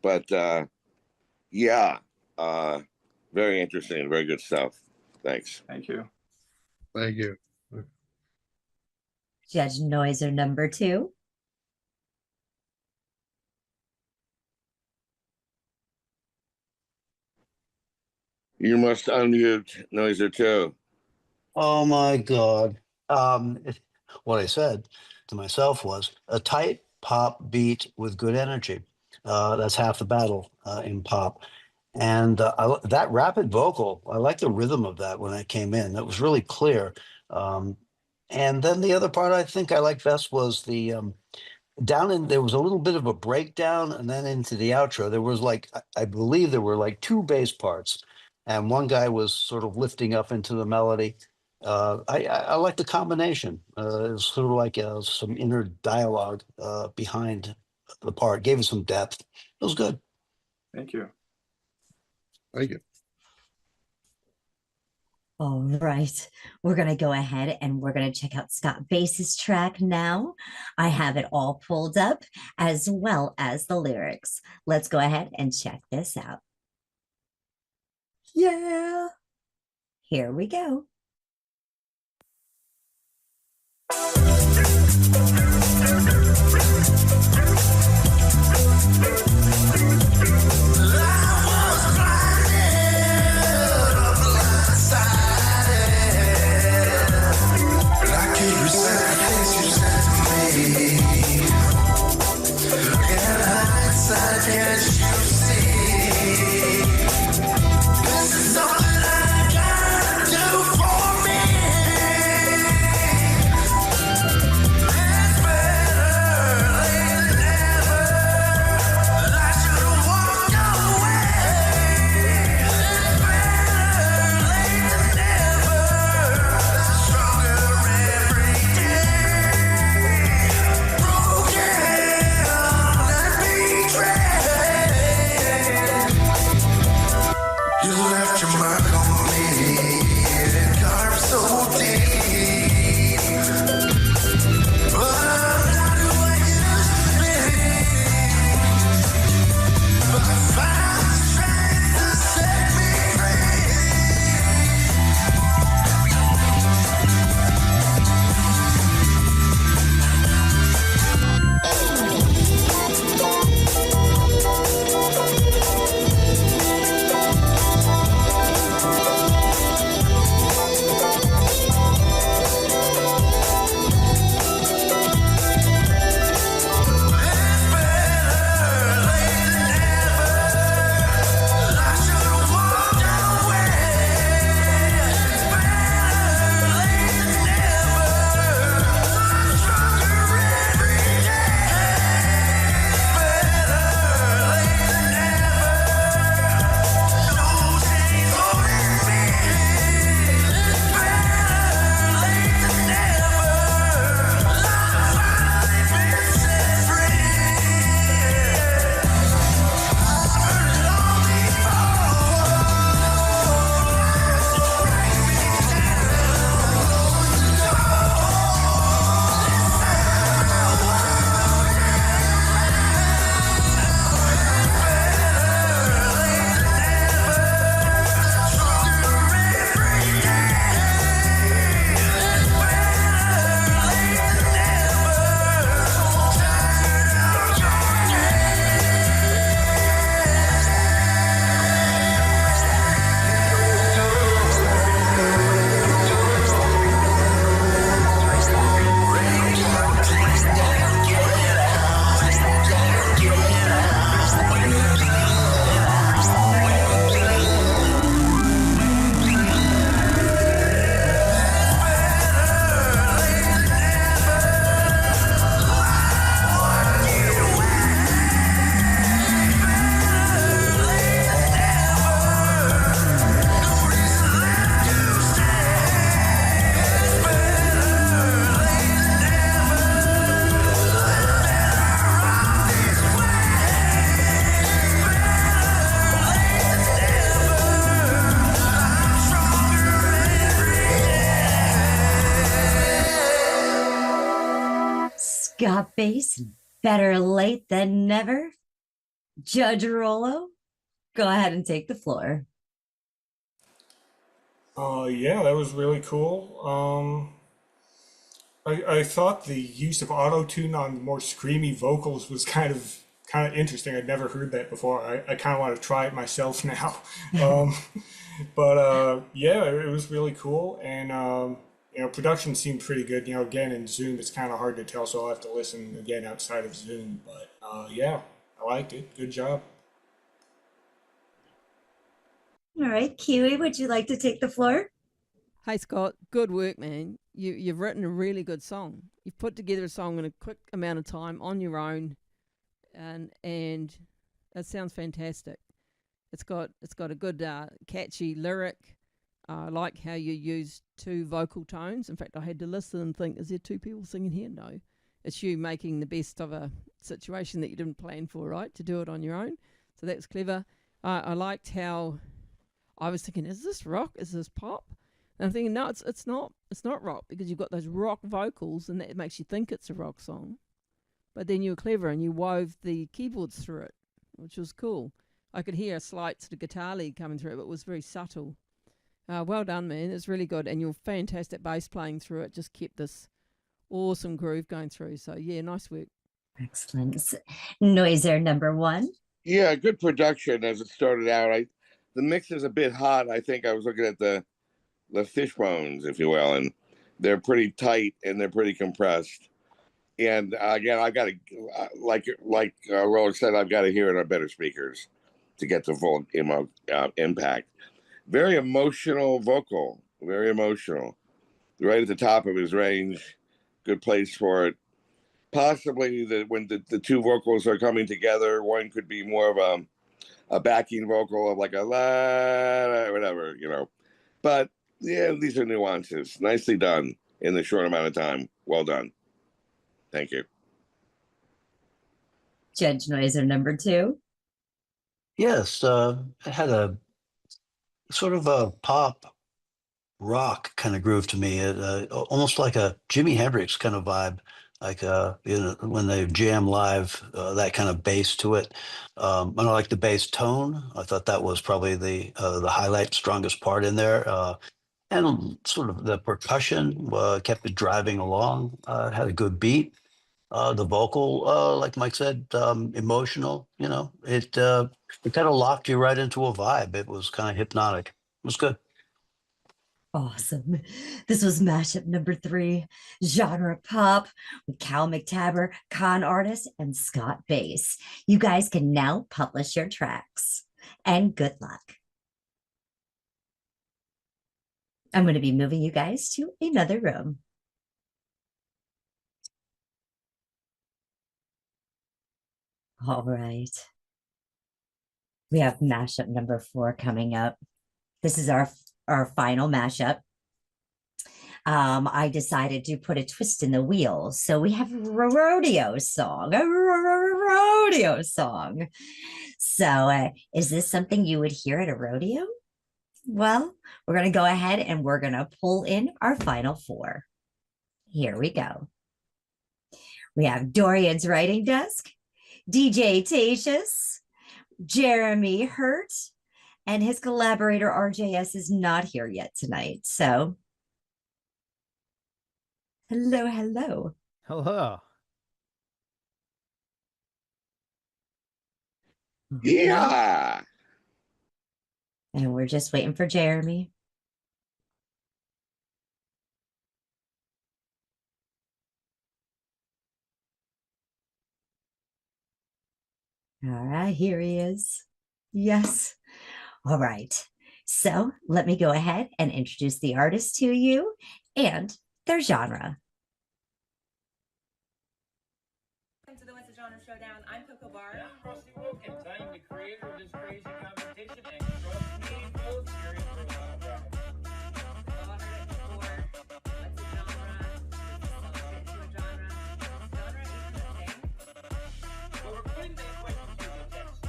But yeah, very interesting, very good stuff. Thanks. Thank you. Thank you. Judge Noiser number 2. You must unmute Noiser too. Oh my God. What I said to myself was a tight pop beat with good energy. That's half the battle in pop. And that rapid vocal, I like the rhythm of that when it came in. That was really clear. And then the other part I think I liked best was the there was a little bit of a breakdown, and then into the outro, there was like, I believe there were like 2 bass parts, and one guy was sort of lifting up into the melody. I like the combination. It was sort of like some inner dialogue behind the part, gave it some depth. It was good. Thank you. Thank you. All right, we're going to go ahead and we're going to check out Scott Bass's track now. I have it all pulled up as well as the lyrics. Let's go ahead and check this out. Yeah, here we go. Scott Bass, better late than never. Judge Rollo, go ahead and take the floor. Yeah, that was really cool. I thought the use of auto tune on more screamy vocals was kind of interesting. I'd never heard that before. I kind of want to try it myself now. But yeah, it was really cool, and production seemed pretty good. Again in Zoom, it's kind of hard to tell, so I'll have to listen again outside of Zoom. But yeah, I liked it. Good job. All right, Kiwi, would you like to take the floor? Hey Scott, good work, man. You've written a really good song. You've put together a song in a quick amount of time on your own, and it sounds fantastic. It's got a good catchy lyric. I like how you use two vocal tones. In fact, I had to listen and think, is there two people singing here? No, it's you making the best of a situation that you didn't plan for, right? To do it on your own. So that's clever. I liked how I was thinking, is this rock? Is this pop? And I'm thinking, no, it's not rock, because you've got those rock vocals and that makes you think it's a rock song. But then you were clever and you wove the keyboards through it, which was cool. I could hear a slight sort of guitar lead coming through it, but it was very subtle. Well done, man. It's really good. And your fantastic bass playing through it just kept this awesome groove going through. So yeah, nice work. Excellent. Noiser number one. Yeah, good production as it started out. The mix is a bit hot. I think I was looking at the fish bones, if you will, and they're pretty tight and they're pretty compressed. And again, I got to, like Roller said, I've got to hear it on better speakers to get the full impact. Very emotional vocal, very emotional. Right at the top of his range, good place for it. Possibly when the two vocals are coming together, one could be more of a backing vocal of like a la, whatever, But yeah, these are nuances. Nicely done in the short amount of time. Well done. Thank you. Judge Noiser number two. Yes, it had a sort of a pop rock kind of groove to me. Almost like a Jimi Hendrix kind of vibe, like when they jam live, that kind of bass to it. And I like the bass tone. I thought that was probably the highlight, strongest part in there. And sort of the percussion kept it driving along. Had a good beat. The vocal, like Mike said, emotional. It kind of locked you right into a vibe. It was kind of hypnotic. It was good. Awesome. This was mashup number three, genre pop with Cal McTaber, ConArtist, and Scott Bass. You guys can now publish your tracks. And good luck. I'm going to be moving you guys to another room. All right. We have mashup number 4 coming up. This is our final mashup. I decided to put a twist in the wheel. So we have a rodeo song, So is this something you would hear at a rodeo? Well, we're going to go ahead and we're going to pull in our final 4. Here we go. We have Daurian's writing desk, DJ Tatius, Jeremy Hurt, and his collaborator RJS is not here yet tonight. So, hello, hello. Hello. Yeah. And we're just waiting for Jeremy. All right, here he is. Yes. All right. So let me go ahead and introduce the artist to you and their genre. Welcome to the What's the Genre Showdown. I'm Coco Barr. And I'm Rusty Wilkins. I am the creator of this crazy competition, and trust me, folks, you're in for a wild ride. Well, I heard it before. What's a genre? Let's get into a genre. Genre isn't a thing. Well, we're putting that question to the test.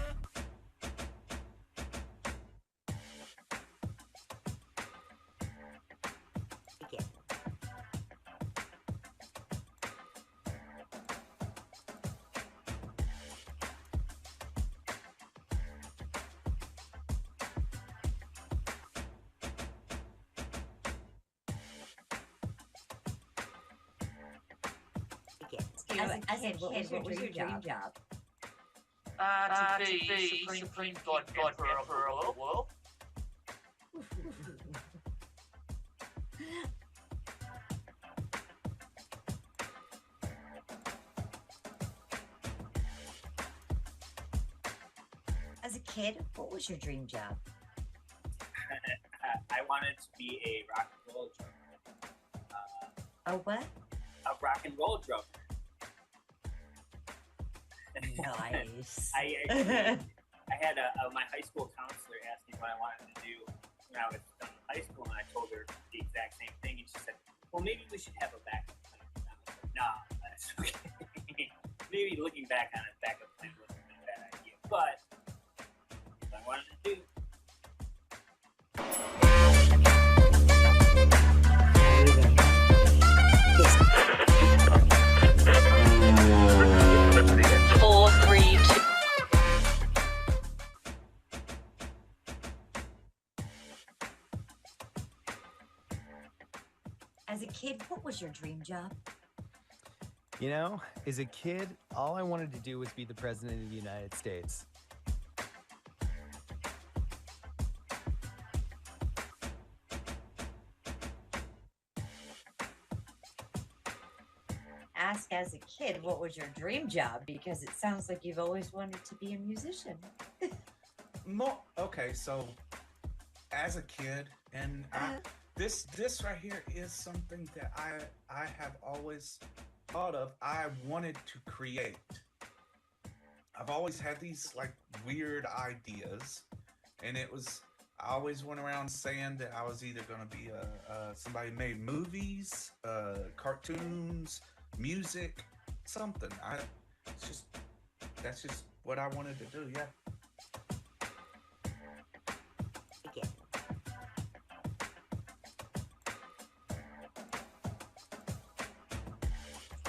As a kid, what was your dream job? To be Supreme God Emperor of the world. As a kid, what was your dream job? I wanted to be a rock and roll drummer. A what? A rock and roll drummer. Nice. I had my high school counselor ask me what I wanted to do when I was done with high school, and I told her the exact same thing, and she said, "Well, maybe we should have a backup plan." And I was like, "Nah, that's okay." Maybe looking back on it, backup plan wasn't a bad idea, but what I wanted to do. As a kid, what was your dream job? You know, as a kid, all I wanted to do was be the president of the United States. Ask as a kid, what was your dream job? Because it sounds like you've always wanted to be a musician. Okay, so as a kid, and this right here is something that I have always thought of. I wanted to create. I've always had these like weird ideas, and I always went around saying that I was either going to be somebody who made movies, cartoons, music, something. That's just what I wanted to do. Yeah.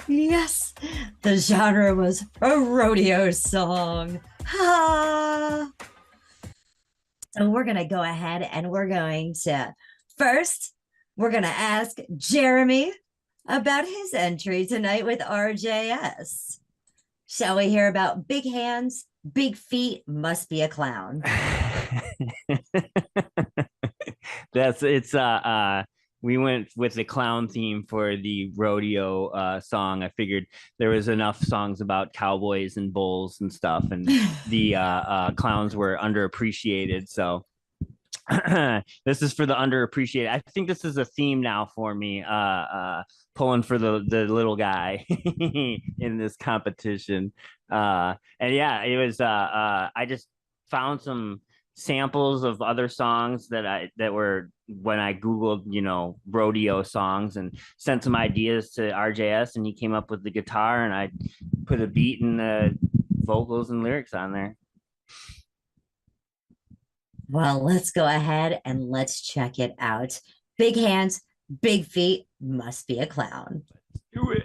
Yes, the genre was a rodeo song. Ha! So we're going to go ahead and we're going to ask Jeremy about his entry tonight with RJS. Shall we hear about big hands, big feet, must be a clown? We went with the clown theme for the rodeo song. I figured there was enough songs about cowboys and bulls and stuff, and the clowns were underappreciated. So this is for the underappreciated. I think this is a theme now for me, pulling for the little guy in this competition. And yeah, it was. I just found some samples of other songs that were when I Googled, rodeo songs, and sent some ideas to RJS, and he came up with the guitar, and I put a beat and the vocals and lyrics on there. Well, let's go ahead and let's check it out. Big hands, big feet, must be a clown. Do it.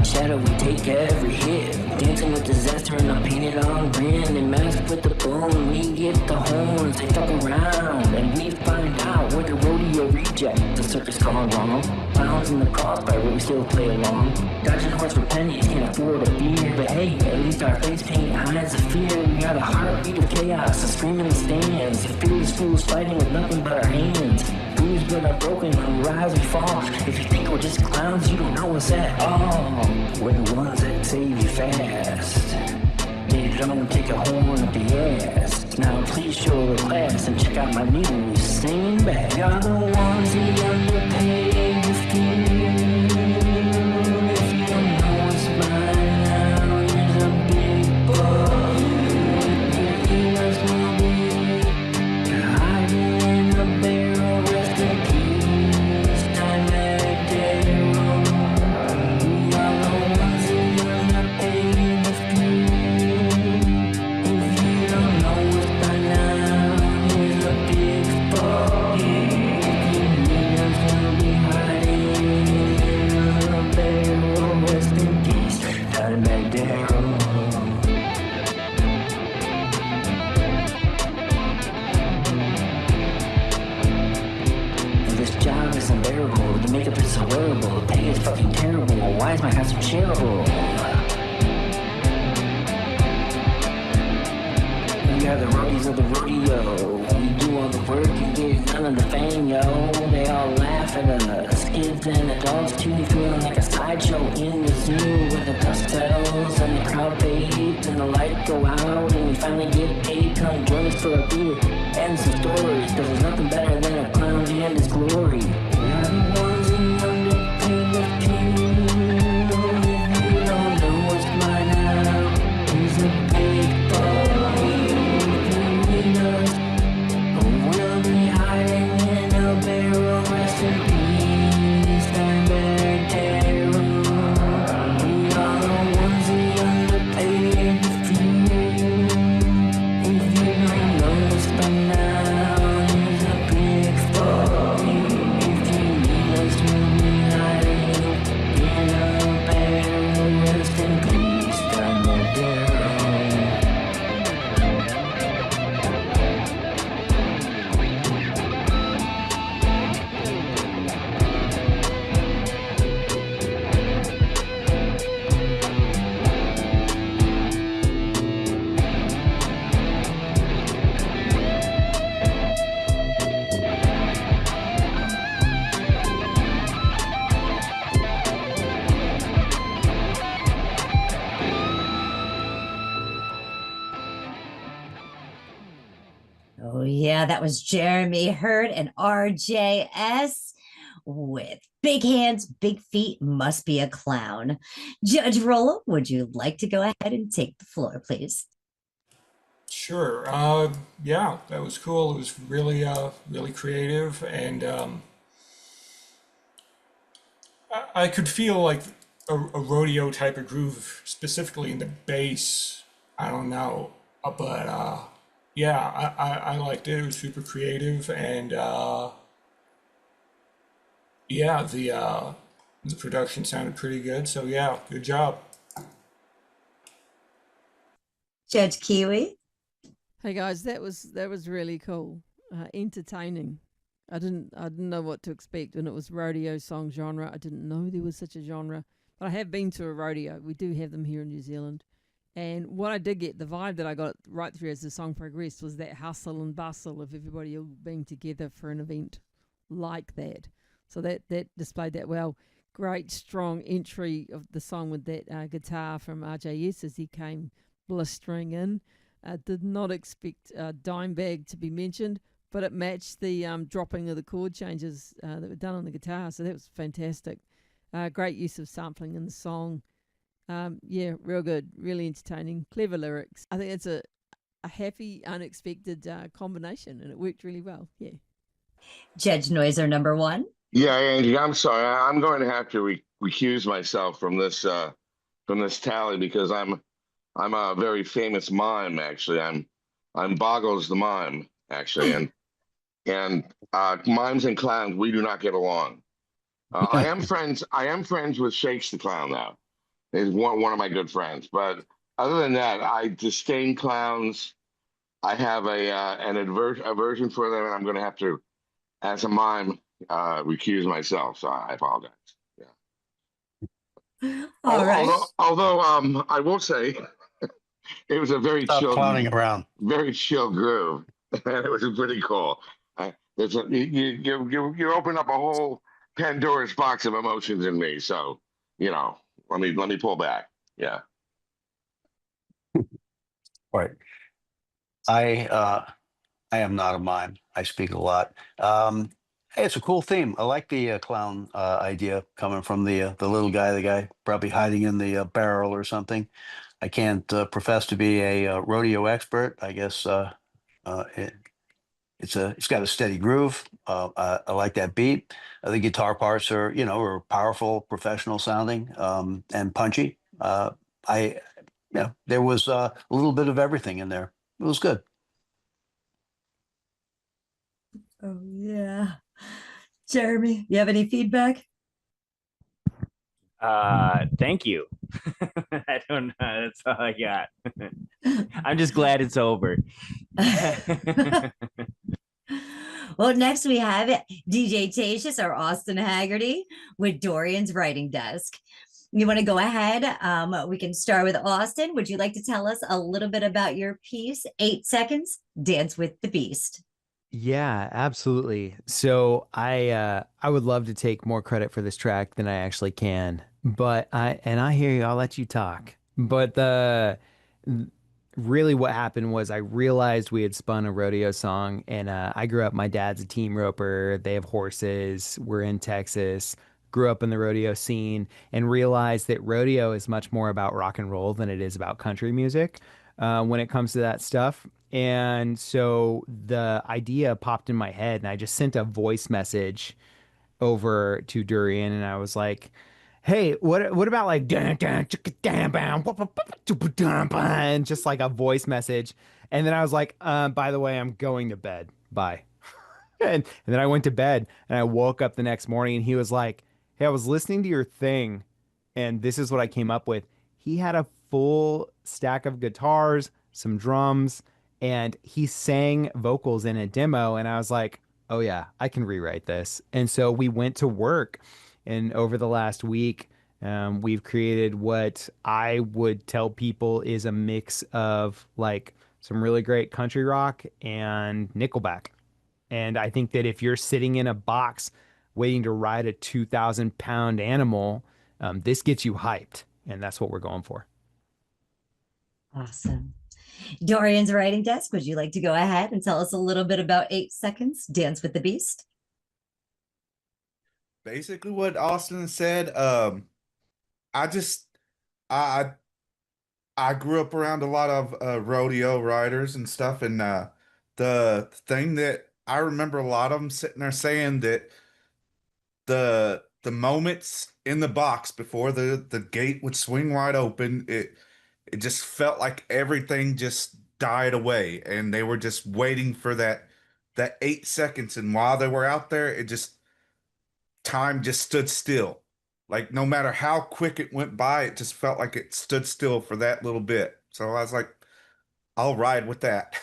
Shadow, we take every hit. Dancing with disaster and I paint it on grin. And mask with the bone, we get the horns. They fuck around and we find out we're the rodeo reject. The circus gone wrong. Clowns in the crossfire, but we still play along. Dodging horse for pennies, can't afford a beer. But hey, at least our face paint hides the fear. We got a heartbeat of chaos, a scream in the stands. The fearless fools fighting with nothing but our hands. Bruised but unbroken, we rise, we fall. If you think we're just clowns, you don't know us at all. We're the ones that save you fast. They don't take a horn up the ass. Now please show the class and check out my new singing back. You're the ones the underpaid with if you don't know us by now, here's a big boy. Your ears will be hiding in the barrel. Rest in peace, time that day roll. We are the ones is unbearable. The makeup is so wearable. The pay is fucking terrible. Why is my house so shareable? We are the roadies of the rodeo. We do all the work and get none of the fame, yo. They all laugh at us, kids and adults too, feeling like a sideshow in the zoo where the dust settles and the crowd fades and the lights go out and we finally get paid. Come join us for a beer and some stories, 'cause there's nothing better than a clown and his glory. We are the ones in underpaid of king. If you don't know what's mine now, he's a big boy. We'll be hiding in a barrel, rest in peace, and back there. We are the ones the underpaid the few. If you don't know us by now, he's a big boy. If you need us, we'll be hiding in a barrel, rest in peace, and back there. Oh, yeah, that was Jeremy Hurd and RJS with Big Hands, Big Feet, Must Be a Clown. Judge Rollo, would you like to go ahead and take the floor, please? Sure. Yeah, that was cool. It was really, really creative, and I could feel like a rodeo type of groove, specifically in the bass. I don't know, but yeah, I liked it. It was super creative, and yeah, the production sounded pretty good. So yeah, good job. Judge Kiwi? Hey guys, that was really cool, entertaining. I didn't know what to expect when it was rodeo song genre. I didn't know there was such a genre, but I have been to a rodeo. We do have them here in New Zealand, and what I did get, the vibe that I got right through as the song progressed, was that hustle and bustle of everybody all being together for an event like that. So that displayed that well. Great strong entry of the song with that guitar from RJS as he came blistering in. Did not expect Dime Bag to be mentioned, but it matched the dropping of the chord changes that were done on the guitar, so that was fantastic. Great use of sampling in the song. Yeah, real good, really entertaining, clever lyrics. I think it's a happy, unexpected combination, and it worked really well. Yeah. Judge Noiser number one. Yeah, Angie, I'm sorry. I'm going to have to recuse myself from this tally because I'm a very famous mime, actually. I'm Boggles the mime, actually, and mimes and clowns, we do not get along. I am friends with Shakes the Clown now. He's one of my good friends, but other than that, I disdain clowns. I have an aversion for them, and I'm going to have to, as a mime, recuse myself. So I apologize. Yeah. All right. Although I will say. It was a very Stop chill, clowning around. Very chill groove, and it was pretty cool. You open up a whole Pandora's box of emotions in me. So let me pull back. Yeah. Right. I am not a mime. I speak a lot. Hey, it's a cool theme. I like the clown idea coming from the little guy. The guy probably hiding in the barrel or something. I can't profess to be a rodeo expert. I guess it's got a steady groove. I like that beat. The guitar parts are powerful, professional sounding, and punchy. There was a little bit of everything in there. It was good. Oh yeah. Jeremy, you have any feedback? Thank you. I don't know. That's all I got. I'm just glad it's over. Well, next we have DJ Tatius or Austin Haggerty with Daurian's Writing Desk. You want to go ahead? We can start with Austin. Would you like to tell us a little bit about your piece? 8 seconds, Dance with the Beast. Yeah, absolutely. So I would love to take more credit for this track than I actually can, but I hear you. I'll let you talk. But really what happened was I realized we had spun a rodeo song, and I grew up. My dad's a team roper. They have horses. We're in Texas. Grew up in the rodeo scene and realized that rodeo is much more about rock and roll than it is about country music when it comes to that stuff. And so the idea popped in my head, and I just sent a voice message over to Daurian, and I was like, "Hey, what about like and just like a voice message?" And then I was like, "By the way, I'm going to bed. Bye." And then I went to bed, and I woke up the next morning, and he was like, "Hey, I was listening to your thing, and this is what I came up with." He had a full stack of guitars, some drums, and he sang vocals in a demo, and I was like, "Oh yeah, I can rewrite this." And so we went to work, and over the last week, we've created what I would tell people is a mix of like some really great country rock and Nickelback. And I think that if you're sitting in a box waiting to ride a 2,000-pound animal, this gets you hyped, and that's what we're going for. Awesome. Daurian's Writing Desk, would you like to go ahead and tell us a little bit about 8 seconds, Dance with the Beast? Basically what Austin said. I grew up around a lot of rodeo riders and stuff, and the thing that I remember a lot of them sitting there saying that the moments in the box before the gate would swing wide open, it just felt like everything just died away, and they were just waiting for that 8 seconds. And while they were out there, time just stood still. Like no matter how quick it went by, it just felt like it stood still for that little bit. So I was like, I'll ride with that.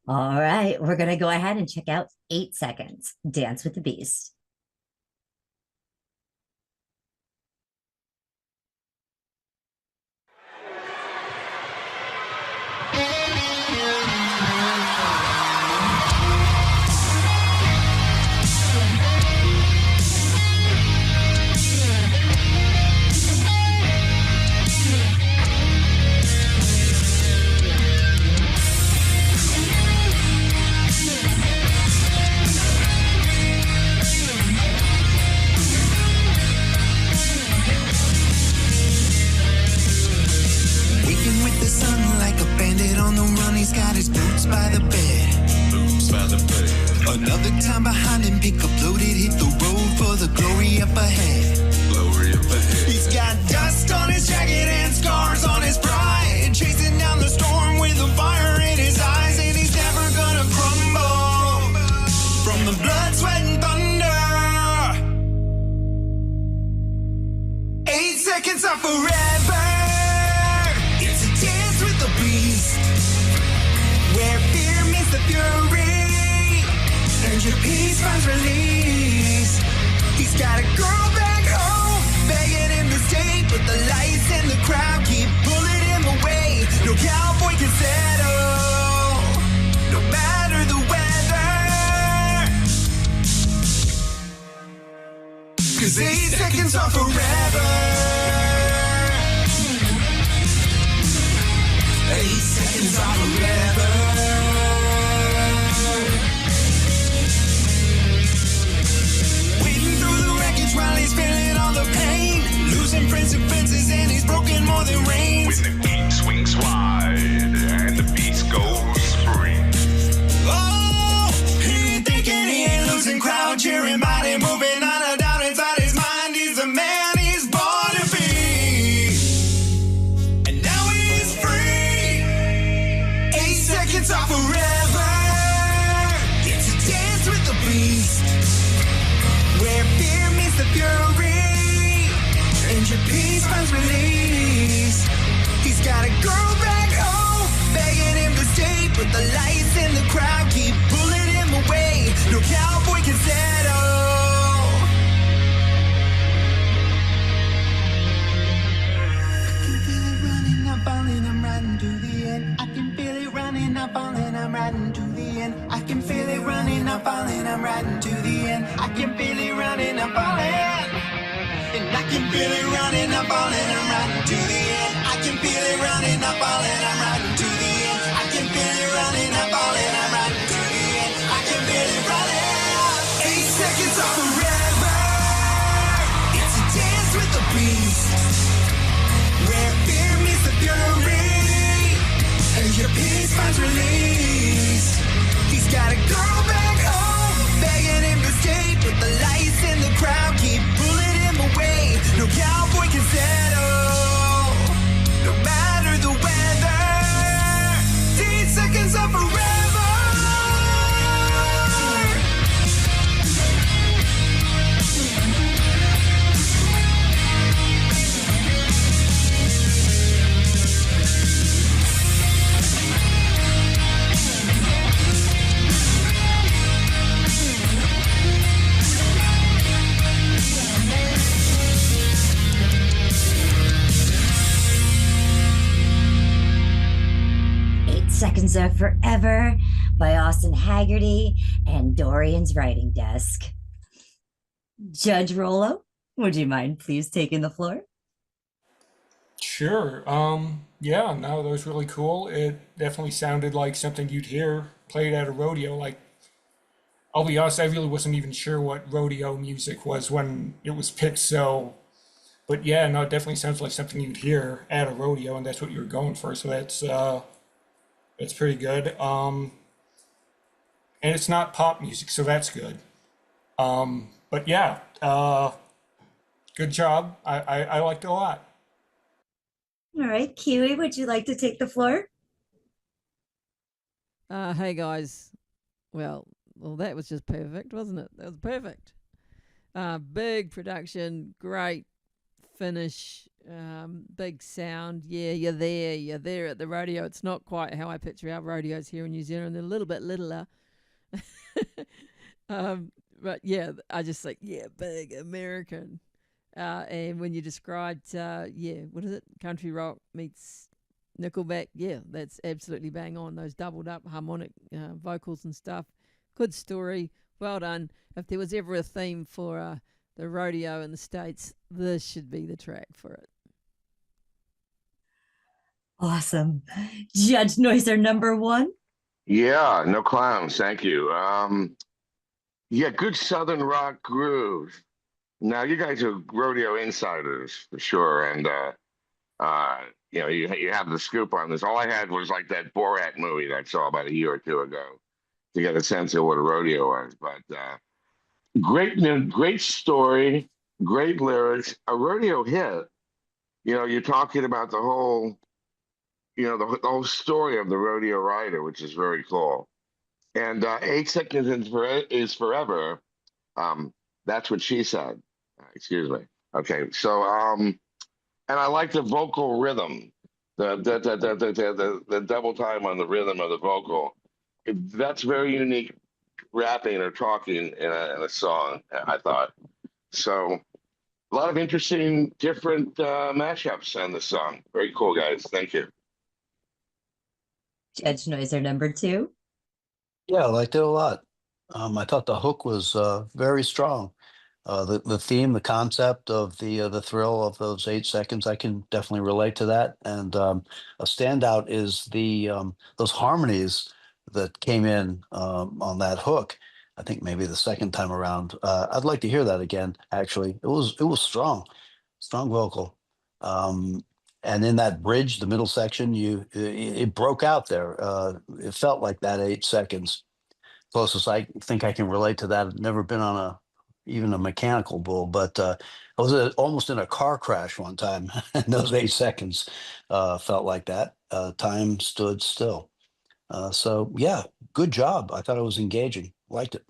All right, we're going to go ahead and check out 8 seconds, Dance with the Beast. By the bed. Another time behind him, pick up loaded, hit the road for the glory up ahead. He's got dust on his jacket and scars on his pride, chasing down the storm with a fire in his eyes, and he's never gonna crumble from the blood, sweat, and thunder. 8 seconds are forever. It's a dance with the beast, where fear meets the fury, and your peace finds release. He's got a girl back home, begging him to stay, but the lights and the crowd keep pulling him away. No cowboy can settle, no matter the weather. 'Cause 8 seconds are forever. 8 seconds are forever. Wading through the wreckage while he's feeling all the pain, losing friends and fences, and he's broken more than rain. When the beat swings wide and the beast goes free. Oh, he ain't thinking he ain't losing, crowd cheering, body moving, not a doubt inside his mind. He's the man he's born to be. And now he's free. 8 seconds are forever. It's a dance with the beast, where fear meets the fury, and your peace finds release. He's got a girl back home, begging him to stay, but the lights in the crowd running, I'm falling, I'm riding to the end. I can feel it running, I'm falling. And I can feel it running, I'm falling, I'm riding to the end. I can feel it running, I'm falling, I'm riding to the end. I can feel it running, I'm falling, I'm riding to the end. I can feel it running. 8 seconds of forever. It's a dance with the beast, where fear meets the fury, and your peace finds release. He's gotta go back home, begging him to escape, but the lights in the crowd keep pulling him away. No cowboy can settle, no matter the weather. 10 seconds of forever. 8 Seconds of Forever by Austin Haggerty and Daurian's Writing Desk. Judge Rollo, would you mind please taking the floor? Sure. Yeah, no, that was really cool. It definitely sounded like something you'd hear played at a rodeo. Like, I'll be honest, I really wasn't even sure what rodeo music was when it was picked, so, but yeah, no, it definitely sounds like something you'd hear at a rodeo, and that's what you were going for, so that's pretty good. And it's not pop music, so that's good. But yeah, good job. I liked it a lot. All right, Kiwi, would you like to take the floor? Hey guys. Well, that was just perfect, wasn't it? That was perfect. Big production, great finish, big sound. Yeah, you're there at the rodeo. It's not quite how I picture our rodeos here in New Zealand. They're a little bit littler. But yeah, I just like, yeah, big American. And when you described, what is it? Country rock meets Nickelback. Yeah, that's absolutely bang on. Those doubled up harmonic vocals and stuff. Good story. Well done. If there was ever a theme for the rodeo in the States, this should be the track for it. Awesome. Judge Noiser number 1. Yeah, no clowns. Thank you. Yeah, good Southern rock groove. Now you guys are rodeo insiders for sure, and you have the scoop on this. All I had was like that Borat movie that I saw about a year or two ago to get a sense of what a rodeo was. But great story, great lyrics, a rodeo hit. You're talking about the whole, the whole story of the rodeo rider, which is very cool. And 8 seconds is forever. That's what she said. Excuse me. Okay, so and I like the vocal rhythm, the double time on the rhythm of the vocal. That's very unique, rapping or talking in a song. I thought so. A lot of interesting, different mashups on the song. Very cool, guys. Thank you. Judge Noiser number 2. Yeah, I liked it a lot. I thought the hook was very strong. The theme, the concept of the thrill of those 8 seconds, I can definitely relate to that. And a standout is those harmonies that came in on that hook. I think maybe the second time around. I'd like to hear that again. Actually, it was strong vocal. And in that bridge, the middle section, it broke out there. It felt like that 8 seconds. Closest I think I can relate to that. I've never been on even a mechanical bull, but I was almost in a car crash one time, and those 8 seconds felt like that. Time stood still. So yeah, good job. I thought it was engaging. Liked it.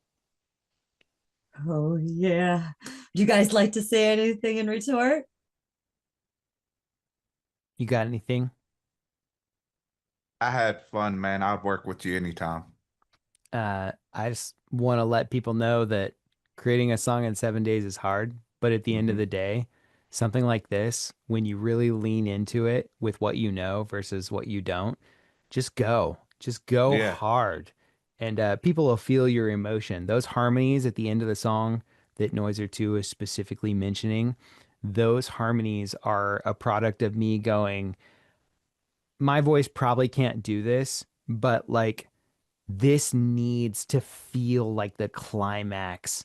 Oh yeah. Do you guys like to say anything in retort? You got anything? I had fun, man. I'll work with you anytime. I just want to let people know that creating a song in 7 days is hard, but at the end of the day, something like this, when you really lean into it with what you know versus what you don't, just go Yeah. hard. and people will feel your emotion. Those harmonies at the end of the song that Noiser 2 is specifically mentioning, those harmonies are a product of me going, my voice probably can't do this, but like this needs to feel like the climax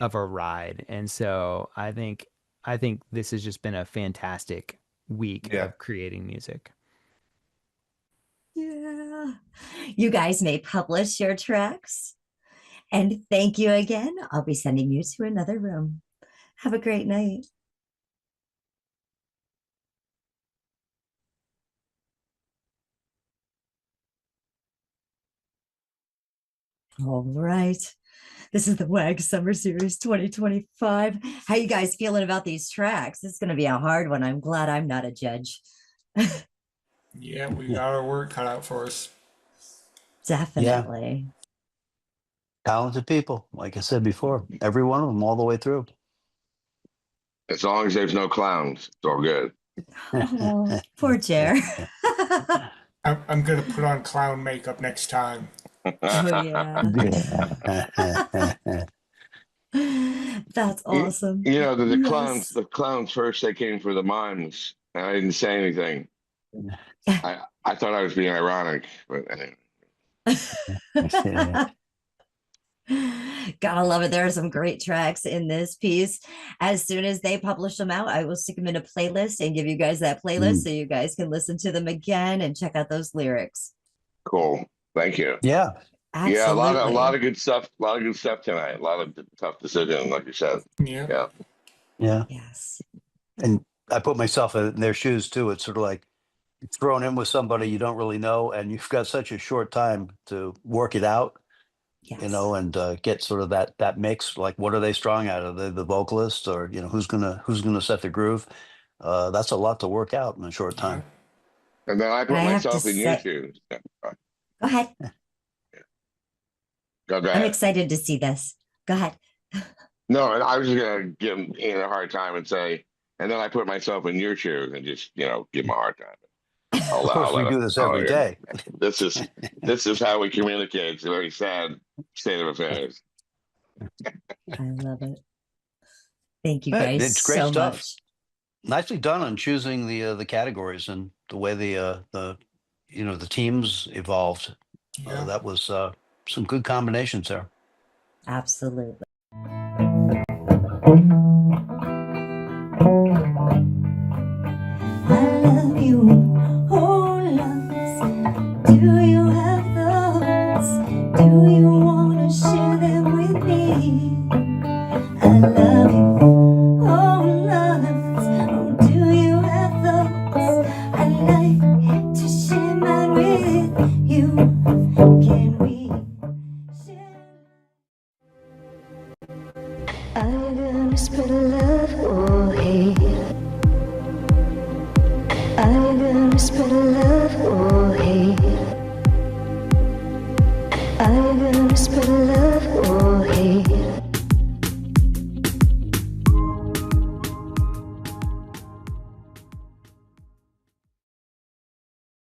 of a ride. And so I think this has just been a fantastic week of creating music. Yeah. You guys may publish your tracks. And thank you again. I'll be sending you to another room. Have a great night. All right. This is the WAG Summer Series 2025. How you guys feeling about these tracks? This is going to be a hard one. I'm glad I'm not a judge. Yeah, we got our work cut out for us. Definitely. Talented people, like I said before, every one of them all the way through. As long as there's no clowns, it's all good. Oh, poor Jer. I'm going to put on clown makeup next time. Oh, yeah. That's awesome. You know, the Yes. clowns first, they came for the mimes, and I didn't say anything. I thought I was being ironic, but anyway. Gotta love it. There are some great tracks in this piece. As soon as they publish them out, I will stick them in a playlist and give you guys that playlist so you guys can listen to them again and check out those lyrics. Cool. Thank you. Yeah. Absolutely. Yeah, a lot of good stuff. A lot of good stuff tonight. A lot of tough decisions, like you said. Yeah. Yeah. Yes. And I put myself in their shoes too. It's sort of like thrown in with somebody you don't really know, and you've got such a short time to work it out. Yes. You know, and get sort of that mix. Like, what are they strong at? Are they the vocalist, or you know, who's gonna set the groove? That's a lot to work out in a short time. And then I put I have myself to in your say- shoes. Go ahead. Go I'm ahead. excited to see this. Go ahead. No, and I was just gonna give Ian a hard time and say, and then I put myself in your shoes and just, you know, give him a hard time. Of course, we do this every day. This is how we communicate. It's a very sad state of affairs. I love it. Thank you Yeah, guys it's great so stuff. much. Nicely done on choosing the categories and the way the teams evolved. That was some good combinations there. Absolutely. I love you, oh loves. Do you have thoughts? Do you wanna share them with me? I love you, oh loves. Oh, do you have thoughts? I'd like to share mine with you. Can we share? Are you gonna spread love or hate? Are you gonna spread love or hate? Are you gonna spread love?